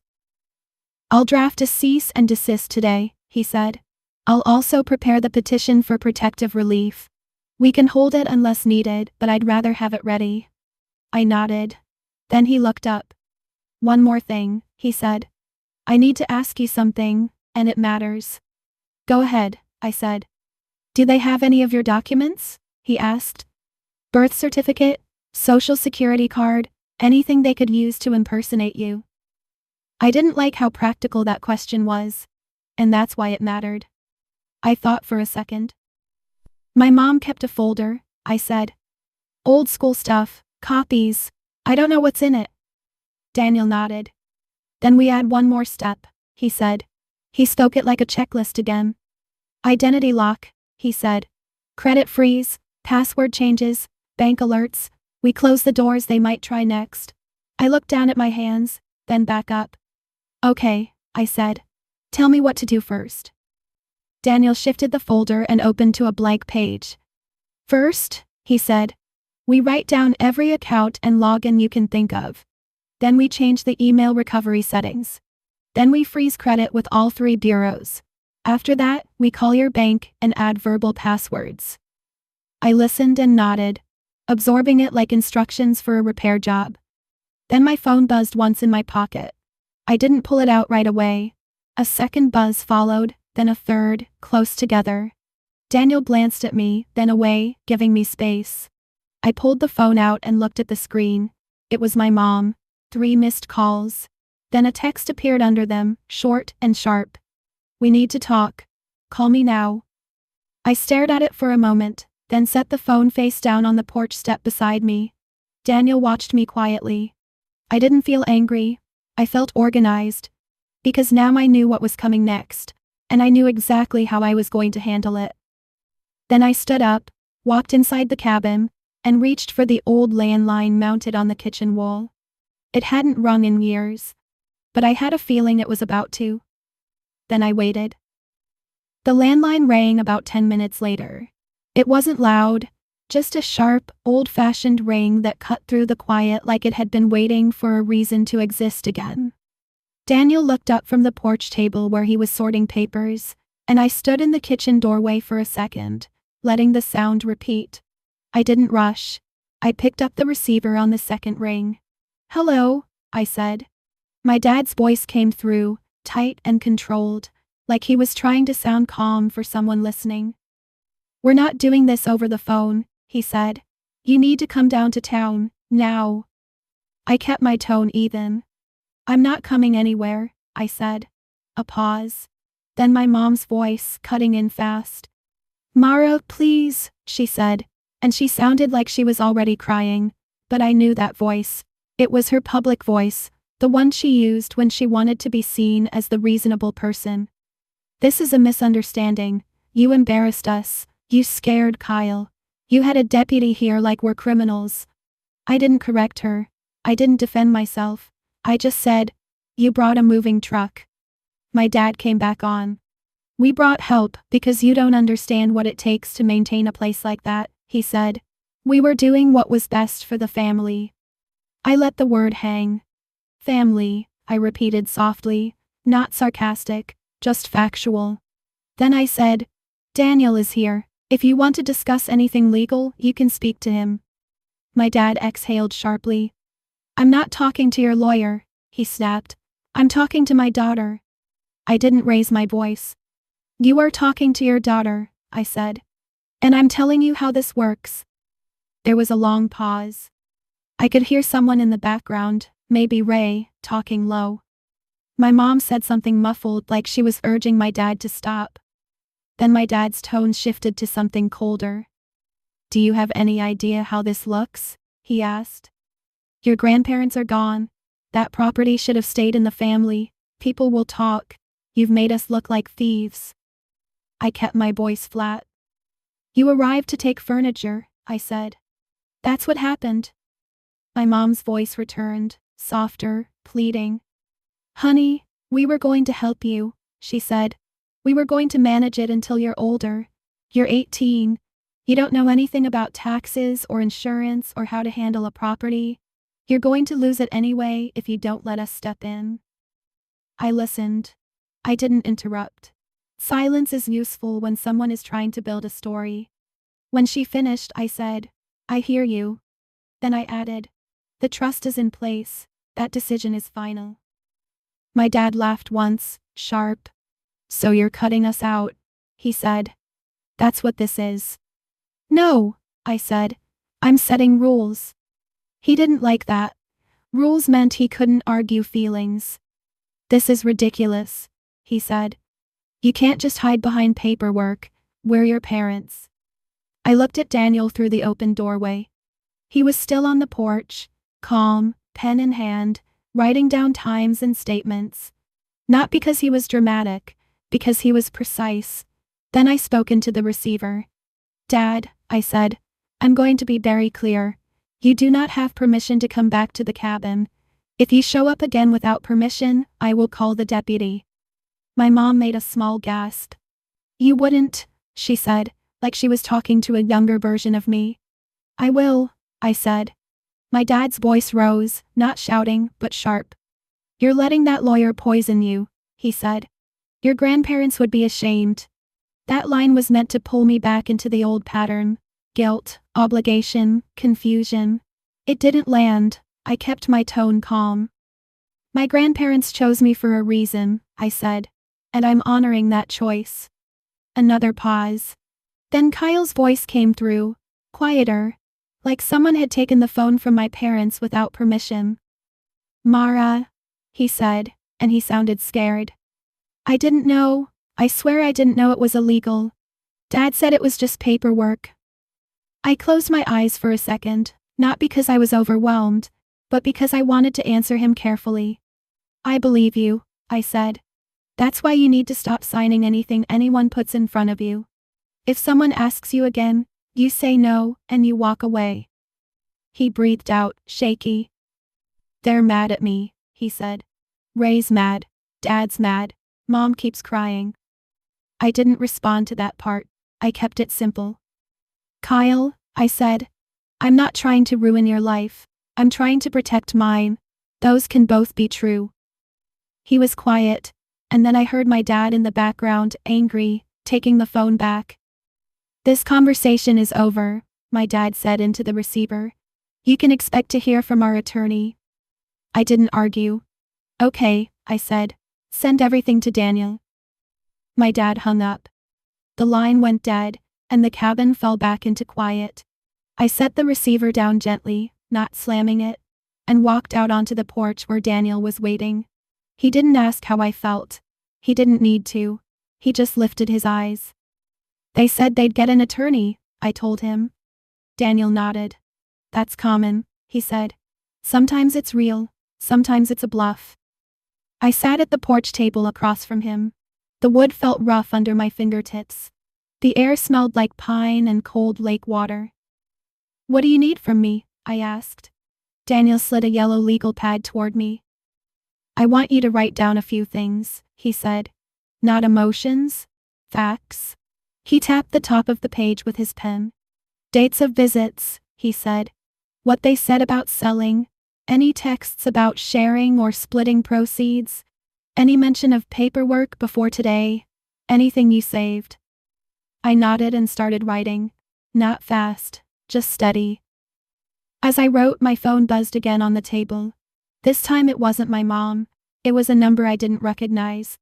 "I'll draft a cease and desist today," he said. "I'll also prepare the petition for protective relief. We can hold it unless needed, but I'd rather have it ready." I nodded. Then he looked up. "One more thing," he said. "I need to ask you something, and it matters." "Go ahead," I said. "Do they have any of your documents?" he asked. "Birth certificate, social security card, anything they could use to impersonate you?" I didn't like how practical that question was, and that's why it mattered. I thought for a second. "My mom kept a folder," I said. "Old school stuff, copies. I don't know what's in it." Daniel nodded. "Then we add one more step," he said. He spoke it like a checklist again. "Identity lock," he said. "Credit freeze, password changes, bank alerts, We close the doors, they might try next. I looked down at my hands, then back up. Okay, I said. Tell me what to do first. Daniel shifted the folder and opened to a blank page. First, he said, we write down every account and login you can think of. Then we change the email recovery settings. Then we freeze credit with all 3 bureaus. After that, we call your bank and add verbal passwords. I listened and nodded, absorbing it like instructions for a repair job. Then my phone buzzed once in my pocket. I didn't pull it out right away. A second buzz followed, then a third, close together. Daniel glanced at me, then away, giving me space. I pulled the phone out and looked at the screen. It was my mom. 3 missed calls. Then a text appeared under them, short and sharp. We need to talk. Call me now. I stared at it for a moment, then set the phone face down on the porch step beside me. Daniel watched me quietly. I didn't feel angry. I felt organized. Because now I knew what was coming next, and I knew exactly how I was going to handle it. Then I stood up, walked inside the cabin, and reached for the old landline mounted on the kitchen wall. It hadn't rung in years, but I had a feeling it was about to. Then I waited. The landline rang about 10 minutes later. It wasn't loud, just a sharp, old-fashioned ring that cut through the quiet like it had been waiting for a reason to exist again. Daniel looked up from the porch table where he was sorting papers, and I stood in the kitchen doorway for a second, letting the sound repeat. I didn't rush. I picked up the receiver on the second ring. Hello, I said. My dad's voice came through, tight and controlled, like he was trying to sound calm for someone listening. We're not doing this over the phone, he said. You need to come down to town, now. I kept my tone even. I'm not coming anywhere, I said. A pause. Then my mom's voice, cutting in fast. Mara, please, she said, and she sounded like she was already crying, but I knew that voice. It was her public voice, the one she used when she wanted to be seen as the reasonable person. This is a misunderstanding. You embarrassed us. You scared Kyle. You had a deputy here like we're criminals. I didn't correct her. I didn't defend myself. I just said, you brought a moving truck. My dad came back on. We brought help because you don't understand what it takes to maintain a place like that, he said. We were doing what was best for the family. I let the word hang. Family, I repeated softly, not sarcastic, just factual. Then I said, Daniel is here. If you want to discuss anything legal, you can speak to him. My dad exhaled sharply. I'm not talking to your lawyer, he snapped. I'm talking to my daughter. I didn't raise my voice. You are talking to your daughter, I said. And I'm telling you how this works. There was a long pause. I could hear someone in the background, maybe Ray, talking low. My mom said something muffled like she was urging my dad to stop. Then my dad's tone shifted to something colder. Do you have any idea how this looks? He asked. Your grandparents are gone. That property should have stayed in the family. People will talk. You've made us look like thieves. I kept my voice flat. You arrived to take furniture, I said. That's what happened. My mom's voice returned, softer, pleading. Honey, we were going to help you, she said. We were going to manage it until you're older. You're 18. You don't know anything about taxes or insurance or how to handle a property. You're going to lose it anyway if you don't let us step in. I listened. I didn't interrupt. Silence is useful when someone is trying to build a story. When she finished, I said, I hear you. Then I added, the trust is in place. That decision is final. My dad laughed once, sharp. So you're cutting us out, he said. That's what this is. No, I said. I'm setting rules. He didn't like that. Rules meant he couldn't argue feelings. This is ridiculous, he said. You can't just hide behind paperwork. We're your parents. I looked at Daniel through the open doorway. He was still on the porch, calm, pen in hand, writing down times and statements. Not because he was dramatic, because he was precise. Then I spoke into the receiver. Dad, I said, I'm going to be very clear. You do not have permission to come back to the cabin. If you show up again without permission, I will call the deputy. My mom made a small gasp. You wouldn't, she said, like she was talking to a younger version of me. I will, I said. My dad's voice rose, not shouting, but sharp. You're letting that lawyer poison you, he said. Your grandparents would be ashamed. That line was meant to pull me back into the old pattern. Guilt, obligation, confusion. It didn't land. I kept my tone calm. My grandparents chose me for a reason, I said. And I'm honoring that choice. Another pause. Then Kyle's voice came through, quieter, like someone had taken the phone from my parents without permission. Mara, he said, and he sounded scared. I didn't know. I swear I didn't know it was illegal. Dad said it was just paperwork. I closed my eyes for a second, not because I was overwhelmed, but because I wanted to answer him carefully. I believe you, I said. That's why you need to stop signing anything anyone puts in front of you. If someone asks you again, you say no, and you walk away. He breathed out, shaky. They're mad at me, he said. Ray's mad. Dad's mad. Mom keeps crying. I didn't respond to that part. I kept it simple. Kyle, I said. I'm not trying to ruin your life. I'm trying to protect mine. Those can both be true. He was quiet, and then I heard my dad in the background, angry, taking the phone back. This conversation is over, my dad said into the receiver. You can expect to hear from our attorney. I didn't argue. Okay, I said. Send everything to Daniel. My dad hung up. The line went dead, and the cabin fell back into quiet. I set the receiver down gently, not slamming it, and walked out onto the porch where Daniel was waiting. He didn't ask how I felt. He didn't need to. He just lifted his eyes. They said they'd get an attorney, I told him. Daniel nodded. That's common, he said. Sometimes it's real, sometimes it's a bluff. I sat at the porch table across from him. The wood felt rough under my fingertips. The air smelled like pine and cold lake water. What do you need from me? I asked. Daniel slid a yellow legal pad toward me. I want you to write down a few things, he said. Not emotions, facts. He tapped the top of the page with his pen. Dates of visits, he said. What they said about selling. Any texts about sharing or splitting proceeds. Any mention of paperwork before today. Anything you saved. I nodded and started writing. Not fast, just steady. As I wrote, my phone buzzed again on the table. This time it wasn't my mom. It was a number I didn't recognize.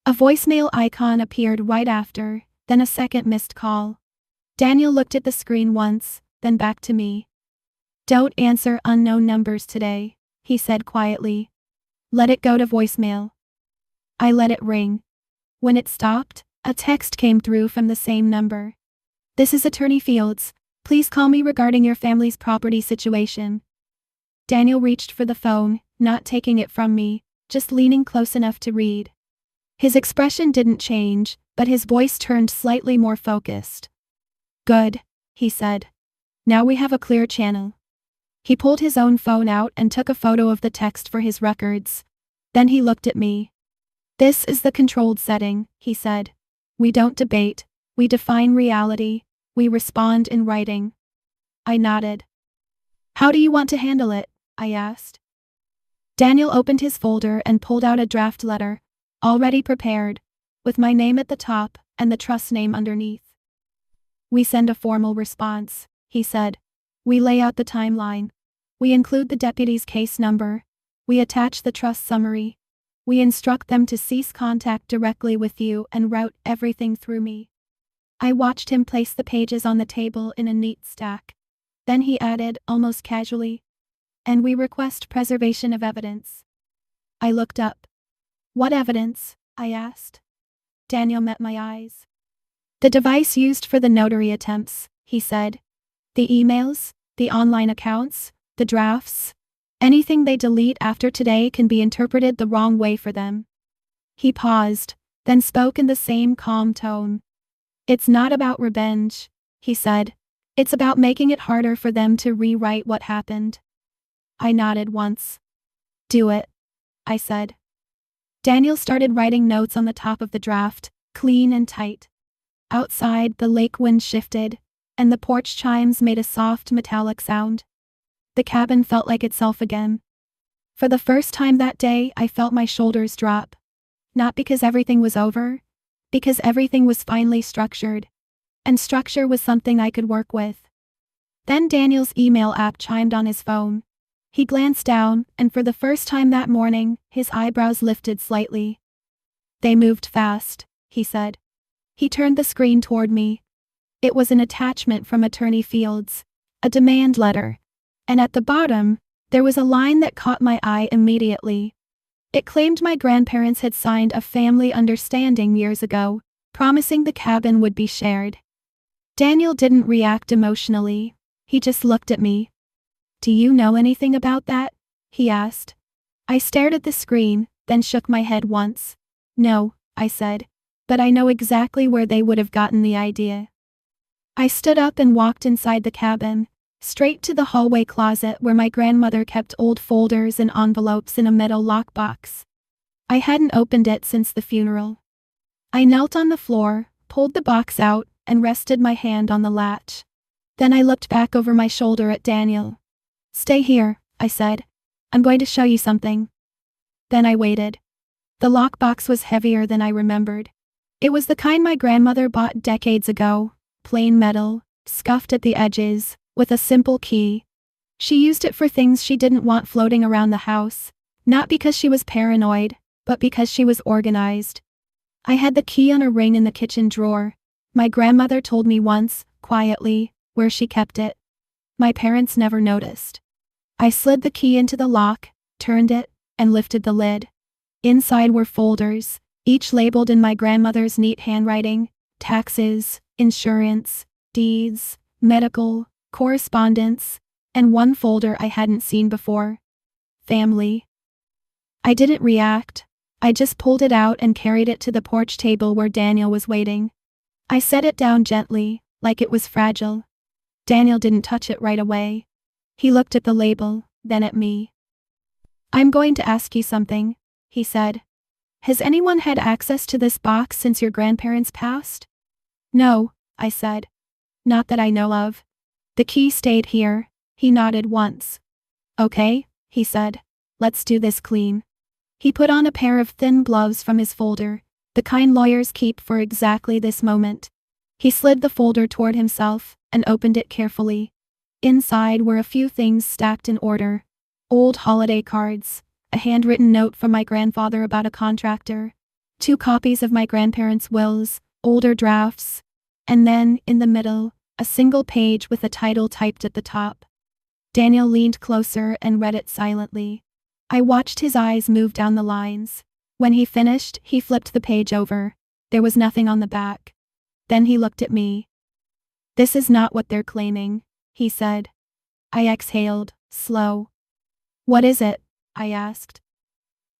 A voicemail icon appeared right after, then a second missed call. Daniel looked at the screen once, then back to me. Don't answer unknown numbers today, he said quietly. Let it go to voicemail. I let it ring. When it stopped, a text came through from the same number. This is Attorney Fields. Please call me regarding your family's property situation. Daniel reached for the phone, not taking it from me, just leaning close enough to read. His expression didn't change, but his voice turned slightly more focused. Good, he said. Now we have a clear channel. He pulled his own phone out and took a photo of the text for his records. Then he looked at me. This is the controlled setting, he said. We don't debate, we define reality, we respond in writing. I nodded. How do you want to handle it? I asked. Daniel opened his folder and pulled out a draft letter, already prepared, with my name at the top and the trust name underneath. We send a formal response, he said. We lay out the timeline. We include the deputy's case number. We attach the trust summary. We instruct them to cease contact directly with you and route everything through me. I watched him place the pages on the table in a neat stack. Then he added, almost casually, and we request preservation of evidence. I looked up. What evidence? I asked. Daniel met my eyes. The device used for the notary attempts, he said. The emails, the online accounts, the drafts. Anything they delete after today can be interpreted the wrong way for them. He paused, then spoke in the same calm tone. It's not about revenge, he said. It's about making it harder for them to rewrite what happened. I nodded once. Do it, I said. Daniel started writing notes on the top of the draft, clean and tight. Outside, the lake wind shifted, and the porch chimes made a soft metallic sound. The cabin felt like itself again. For the first time that day, I felt my shoulders drop. Not because everything was over, because everything was finally structured. And structure was something I could work with. Then Daniel's email app chimed on his phone. He glanced down, and for the first time that morning, his eyebrows lifted slightly. They moved fast, he said. He turned the screen toward me. It was an attachment from Attorney Fields, a demand letter. And at the bottom, there was a line that caught my eye immediately. It claimed my grandparents had signed a family understanding years ago, promising the cabin would be shared. Daniel didn't react emotionally. He just looked at me. Do you know anything about that? He asked. I stared at the screen, then shook my head once. No, I said. But I know exactly where they would have gotten the idea. I stood up and walked inside the cabin, straight to the hallway closet where my grandmother kept old folders and envelopes in a metal lockbox. I hadn't opened it since the funeral. I knelt on the floor, pulled the box out, and rested my hand on the latch. Then I looked back over my shoulder at Daniel. Stay here, I said. I'm going to show you something. Then I waited. The lockbox was heavier than I remembered. It was the kind my grandmother bought decades ago, plain metal, scuffed at the edges, with a simple key. She used it for things she didn't want floating around the house, not because she was paranoid, but because she was organized. I had the key on a ring in the kitchen drawer. My grandmother told me once, quietly, where she kept it. My parents never noticed. I slid the key into the lock, turned it, and lifted the lid. Inside were folders, each labeled in my grandmother's neat handwriting: taxes, insurance, deeds, medical, correspondence, and one folder I hadn't seen before. Family. I didn't react. I just pulled it out and carried it to the porch table where Daniel was waiting. I set it down gently, like it was fragile. Daniel didn't touch it right away. He looked at the label, then at me. I'm going to ask you something, he said. Has anyone had access to this box since your grandparents passed? No, I said. Not that I know of. The key stayed here. He nodded once. Okay, he said. Let's do this clean. He put on a pair of thin gloves from his folder, the kind lawyers keep for exactly this moment. He slid the folder toward himself and opened it carefully. Inside were a few things stacked in order. Old holiday cards, a handwritten note from my grandfather about a contractor, 2 copies of my grandparents' wills, older drafts, and then, in the middle, a single page with a title typed at the top. Daniel leaned closer and read it silently. I watched his eyes move down the lines. When he finished, he flipped the page over. There was nothing on the back. Then he looked at me. This is not what they're claiming, he said. I exhaled, slow. What is it? I asked.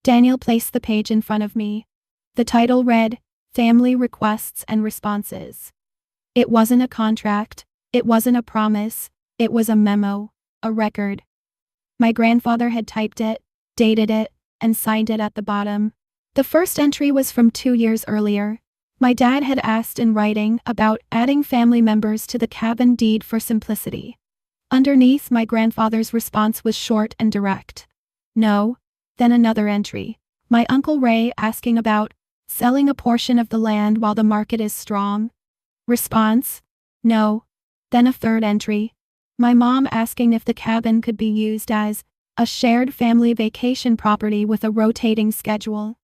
Daniel placed the page in front of me. The title read, Family Requests and Responses. It wasn't a contract, it wasn't a promise, it was a memo, a record. My grandfather had typed it, dated it, and signed it at the bottom. The first entry was from 2 years earlier. My dad had asked in writing about adding family members to the cabin deed for simplicity. Underneath, my grandfather's response was short and direct. No. Then another entry. My Uncle Ray asking about selling a portion of the land while the market is strong. Response: no. Then a third entry. My mom asking if the cabin could be used as a shared family vacation property with a rotating schedule.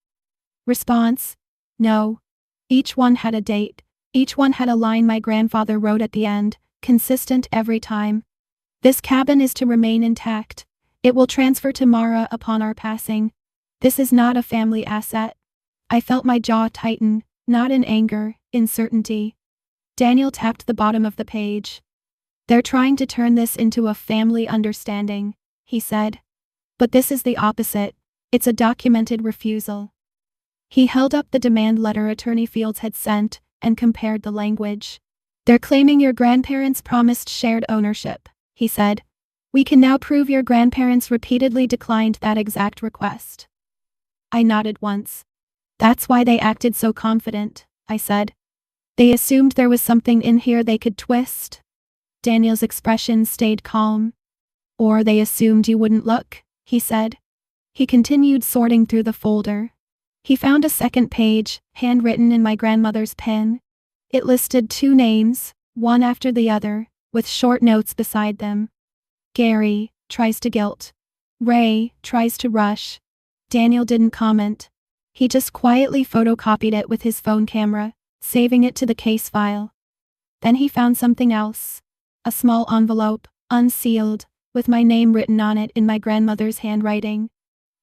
Response: no. Each one had a date. Each one had a line my grandfather wrote at the end, consistent every time. This cabin is to remain intact. It will transfer to Mara upon our passing. This is not a family asset. I felt my jaw tighten, not in anger, in certainty. Daniel tapped the bottom of the page. They're trying to turn this into a family understanding, he said. But this is the opposite. It's a documented refusal. He held up the demand letter Attorney Fields had sent and compared the language. They're claiming your grandparents promised shared ownership, he said. We can now prove your grandparents repeatedly declined that exact request. I nodded once. That's why they acted so confident, I said. They assumed there was something in here they could twist. Daniel's expression stayed calm. Or they assumed you wouldn't look, he said. He continued sorting through the folder. He found a second page, handwritten in my grandmother's pen. It listed 2 names, one after the other, with short notes beside them. Gary tries to guilt. Ray tries to rush. Daniel didn't comment. He just quietly photocopied it with his phone camera, saving it to the case file. Then he found something else. A small envelope, unsealed, with my name written on it in my grandmother's handwriting.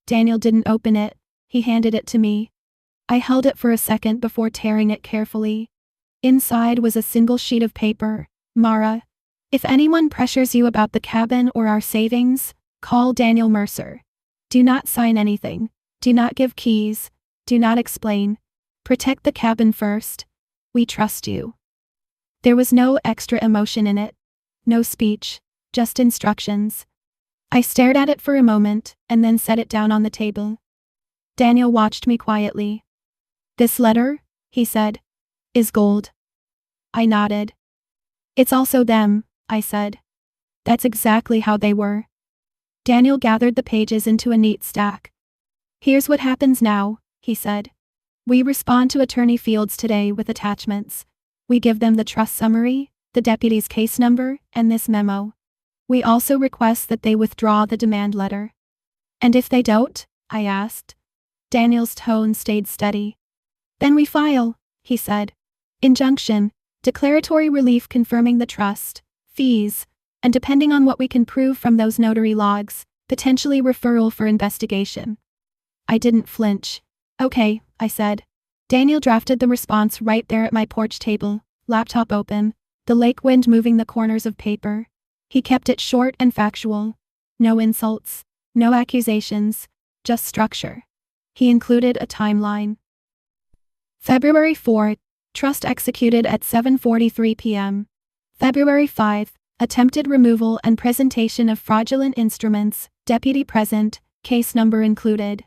Daniel didn't open it. He handed it to me. I held it for a second before tearing it carefully. Inside was a single sheet of paper. Mara, if anyone pressures you about the cabin or our savings, call Daniel Mercer. Do not sign anything. Do not give keys. Do not explain. Protect the cabin first. We trust you. There was no extra emotion in it. No speech. Just instructions. I stared at it for a moment, and then set it down on the table. Daniel watched me quietly. This letter, he said, is gold. I nodded. It's also them, I said. That's exactly how they were. Daniel gathered the pages into a neat stack. Here's what happens now, he said. We respond to Attorney Fields today with attachments. We give them the trust summary, the deputy's case number, and this memo. We also request that they withdraw the demand letter. And if they don't? I asked. Daniel's tone stayed steady. Then we file, he said. Injunction, declaratory relief confirming the trust, fees, and depending on what we can prove from those notary logs, potentially referral for investigation. I didn't flinch. Okay, I said. Daniel drafted the response right there at my porch table, laptop open, the lake wind moving the corners of paper. He kept it short and factual. No insults, no accusations, just structure. He included a timeline. February 4, trust executed at 7:43 p.m. February 5, attempted removal and presentation of fraudulent instruments, deputy present, case number included.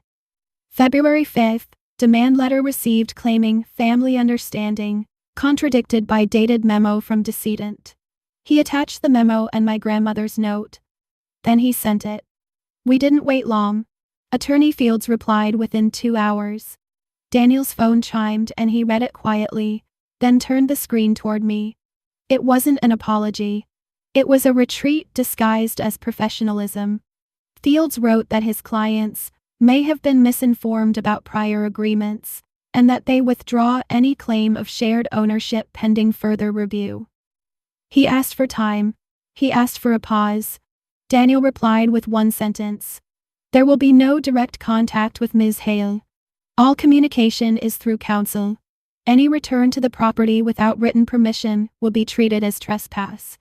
February 5, demand letter received claiming family understanding, contradicted by dated memo from decedent. He attached the memo and my grandmother's note. Then he sent it. We didn't wait long. Attorney Fields replied within 2 hours. Daniel's phone chimed and he read it quietly, then turned the screen toward me. It wasn't an apology. It was a retreat disguised as professionalism. Fields wrote that his clients may have been misinformed about prior agreements, and that they withdraw any claim of shared ownership pending further review. He asked for time. He asked for a pause. Daniel replied with one sentence. There will be no direct contact with Ms. Hale. All communication is through counsel. Any return to the property without written permission will be treated as trespass.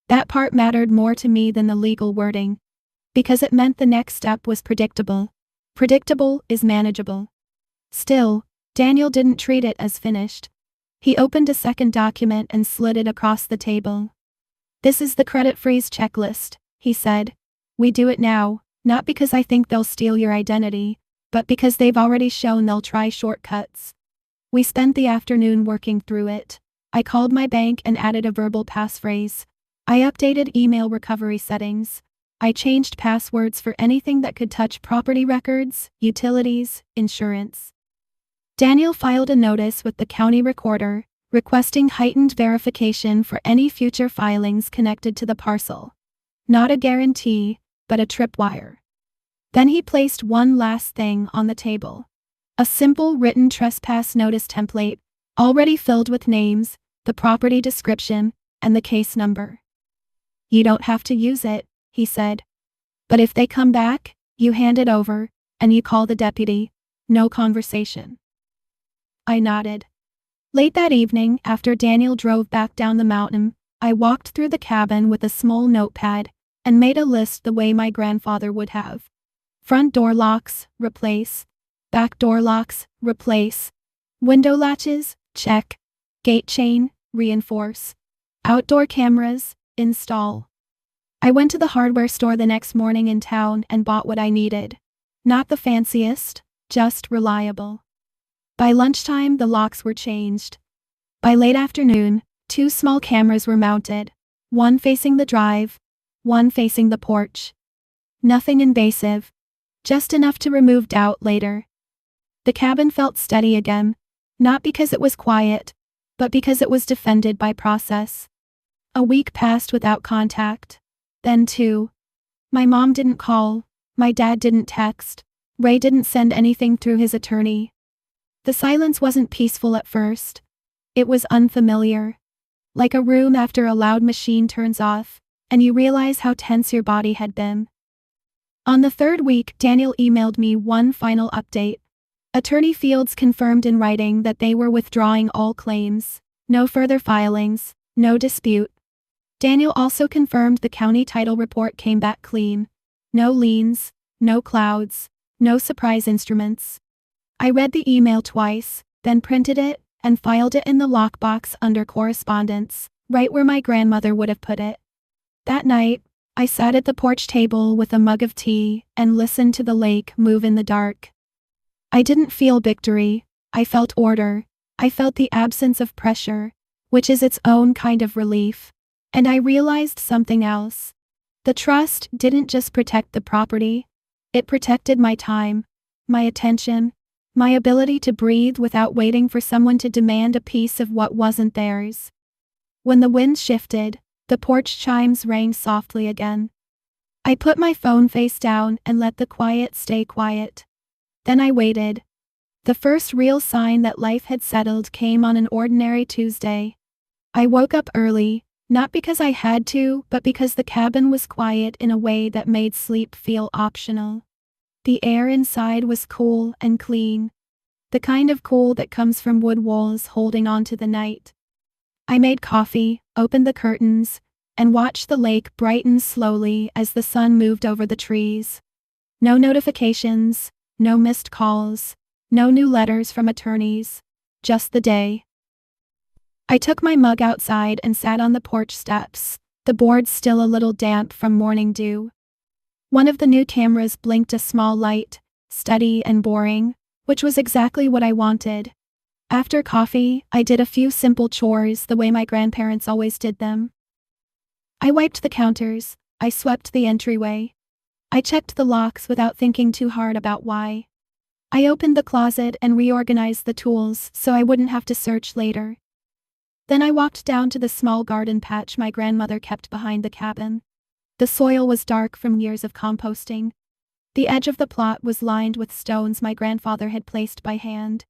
That part mattered more to me than the legal wording, because it meant the next step was predictable. Predictable is manageable. Still, Daniel didn't treat it as finished. He opened a second document and slid it across the table. This is the credit freeze checklist, he said. We do it now, not because I think they'll steal your identity, but because they've already shown they'll try shortcuts. We spent the afternoon working through it. I called my bank and added a verbal passphrase. I updated email recovery settings. I changed passwords for anything that could touch property records, utilities, insurance. Daniel filed a notice with the county recorder, requesting heightened verification for any future filings connected to the parcel. Not a guarantee, but a tripwire. Then he placed one last thing on the table. A simple written trespass notice template, already filled with names, the property description, and the case number. You don't have to use it, he said. But if they come back, you hand it over, and you call the deputy. No conversation. I nodded. Late that evening, after Daniel drove back down the mountain, I walked through the cabin with a small notepad and made a list the way my grandfather would have. Front door locks, replace. Back door locks, replace. Window latches, check. Gate chain, reinforce. Outdoor cameras, install. I went to the hardware store the next morning in town and bought what I needed. Not the fanciest, just reliable. By lunchtime, the locks were changed. By late afternoon, 2 small cameras were mounted, one facing the drive, one facing the porch. Nothing invasive, just enough to remove doubt later. The cabin felt steady again, not because it was quiet, but because it was defended by process. A week passed without contact. Then 2. My mom didn't call, my dad didn't text, Ray didn't send anything through his attorney. The silence wasn't peaceful at first. It was unfamiliar. Like a room after a loud machine turns off, and you realize how tense your body had been. On the 3rd week, Daniel emailed me one final update. Attorney Fields confirmed in writing that they were withdrawing all claims. No further filings, no dispute. Daniel also confirmed the county title report came back clean. No liens, no clouds, no surprise instruments. I read the email twice, then printed it, and filed it in the lockbox under correspondence, right where my grandmother would have put it. That night, I sat at the porch table with a mug of tea and listened to the lake move in the dark. I didn't feel victory, I felt order, I felt the absence of pressure, which is its own kind of relief. And I realized something else. The trust didn't just protect the property, it protected my time, my attention, my ability to breathe without waiting for someone to demand a piece of what wasn't theirs. When the wind shifted, the porch chimes rang softly again. I put my phone face down and let the quiet stay quiet. Then I waited. The first real sign that life had settled came on an ordinary Tuesday. I woke up early, not because I had to, but because the cabin was quiet in a way that made sleep feel optional. The air inside was cool and clean. The kind of cool that comes from wood walls holding on to the night. I made coffee, opened the curtains, and watched the lake brighten slowly as the sun moved over the trees. No notifications, no missed calls, no new letters from attorneys, just the day. I took my mug outside and sat on the porch steps, the boards still a little damp from morning dew. One of the new cameras blinked a small light, steady and boring, which was exactly what I wanted. After coffee, I did a few simple chores the way my grandparents always did them. I wiped the counters, I swept the entryway. I checked the locks without thinking too hard about why. I opened the closet and reorganized the tools so I wouldn't have to search later. Then I walked down to the small garden patch my grandmother kept behind the cabin. The soil was dark from years of composting. The edge of the plot was lined with stones my grandfather had placed by hand.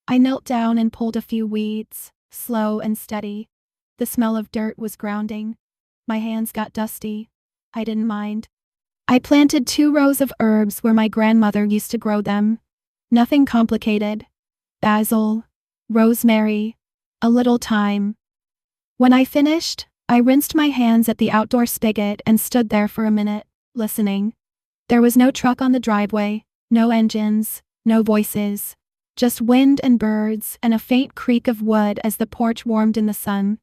I knelt down and pulled a few weeds, slow and steady. The smell of dirt was grounding. My hands got dusty. I didn't mind. I planted 2 rows of herbs where my grandmother used to grow them. Nothing complicated. Basil, rosemary, a little thyme. When I finished, I rinsed my hands at the outdoor spigot and stood there for a minute, listening. There was no truck on the driveway, no engines, no voices. Just wind and birds and a faint creak of wood as the porch warmed in the sun.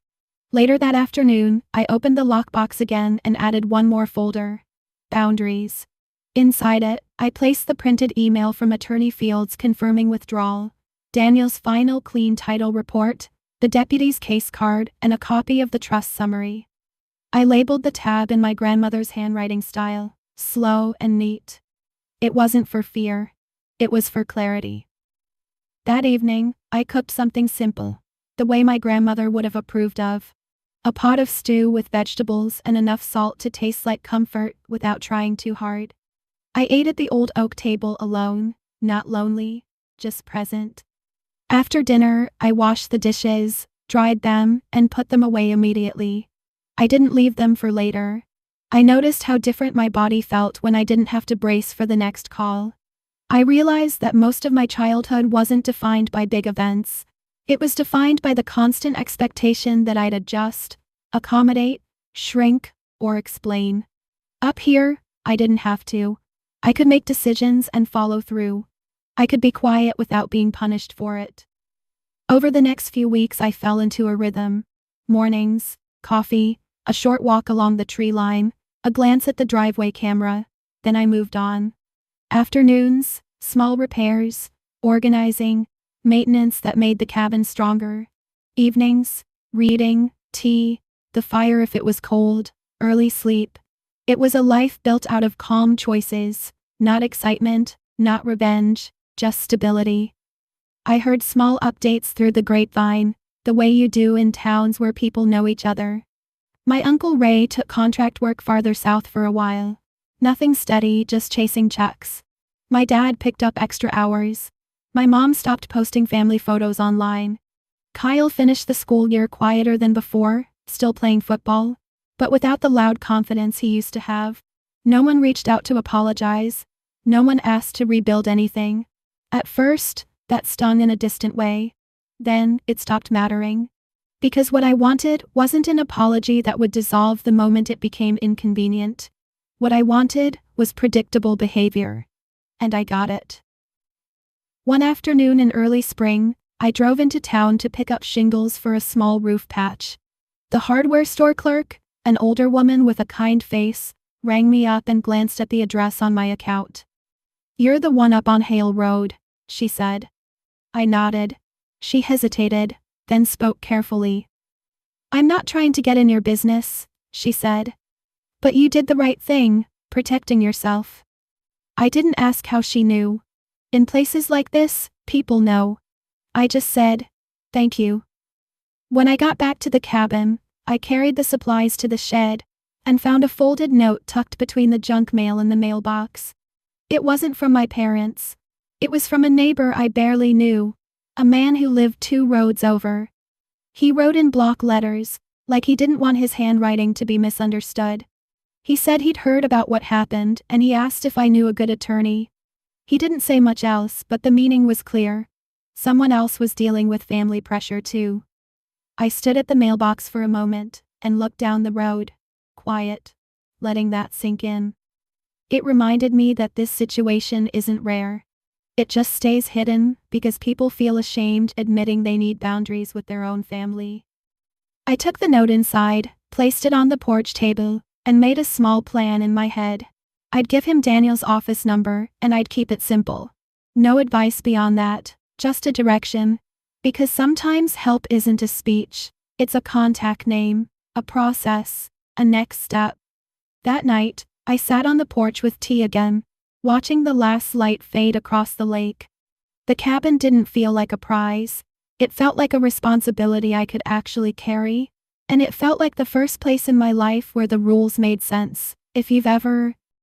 Later that afternoon, I opened the lockbox again and added one more folder. Boundaries. Inside it, I placed the printed email from Attorney Fields confirming withdrawal, Daniel's final clean title report, the deputy's case card, and a copy of the trust summary. I labeled the tab in my grandmother's handwriting style, slow and neat. It wasn't for fear. It was for clarity. That evening, I cooked something simple, the way my grandmother would have approved of. A pot of stew with vegetables and enough salt to taste like comfort without trying too hard. I ate at the old oak table alone, not lonely, just present. After dinner, I washed the dishes, dried them, and put them away immediately. I didn't leave them for later. I noticed how different my body felt when I didn't have to brace for the next call. I realized that most of my childhood wasn't defined by big events. It was defined by the constant expectation that I'd adjust, accommodate, shrink, or explain. Up here, I didn't have to. I could make decisions and follow through. I could be quiet without being punished for it. Over the next few weeks, I fell into a rhythm. Mornings, coffee, a short walk along the tree line, a glance at the driveway camera, then I moved on. Afternoons, small repairs, organizing, maintenance that made the cabin stronger. Evenings, reading, tea, the fire if it was cold, early sleep. It was a life built out of calm choices, not excitement, not revenge, just stability. I heard small updates through the grapevine, the way you do in towns where people know each other. My Uncle Ray took contract work farther south for a while. Nothing steady, just chasing checks. My dad picked up extra hours. My mom stopped posting family photos online. Kyle finished the school year quieter than before, still playing football, but without the loud confidence he used to have. No one reached out to apologize. No one asked to rebuild anything. At first, that stung in a distant way. Then, it stopped mattering. Because what I wanted wasn't an apology that would dissolve the moment it became inconvenient. What I wanted was predictable behavior. And I got it. One afternoon in early spring, I drove into town to pick up shingles for a small roof patch. The hardware store clerk, an older woman with a kind face, rang me up and glanced at the address on my account. "You're the one up on Hale Road," she said. I nodded. She hesitated, then spoke carefully. "I'm not trying to get in your business," she said. "But you did the right thing, protecting yourself." I didn't ask how she knew. In places like this, people know. I just said, "Thank you." When I got back to the cabin, I carried the supplies to the shed and found a folded note tucked between the junk mail in the mailbox. It wasn't from my parents. It was from a neighbor I barely knew, a man who lived 2 roads over. He wrote in block letters, like he didn't want his handwriting to be misunderstood. He said he'd heard about what happened and he asked if I knew a good attorney. He didn't say much else, but the meaning was clear. Someone else was dealing with family pressure too. I stood at the mailbox for a moment and looked down the road, quiet, letting that sink in. It reminded me that this situation isn't rare. It just stays hidden because people feel ashamed admitting they need boundaries with their own family. I took the note inside, placed it on the porch table, and made a small plan in my head. I'd give him Daniel's office number, and I'd keep it simple. No advice beyond that, just a direction. Because sometimes help isn't a speech, it's a contact name, a process, a next step. That night, I sat on the porch with tea again, watching the last light fade across the lake. The cabin didn't feel like a prize. It felt like a responsibility I could actually carry. And it felt like the first place in my life where the rules made sense. If you've ever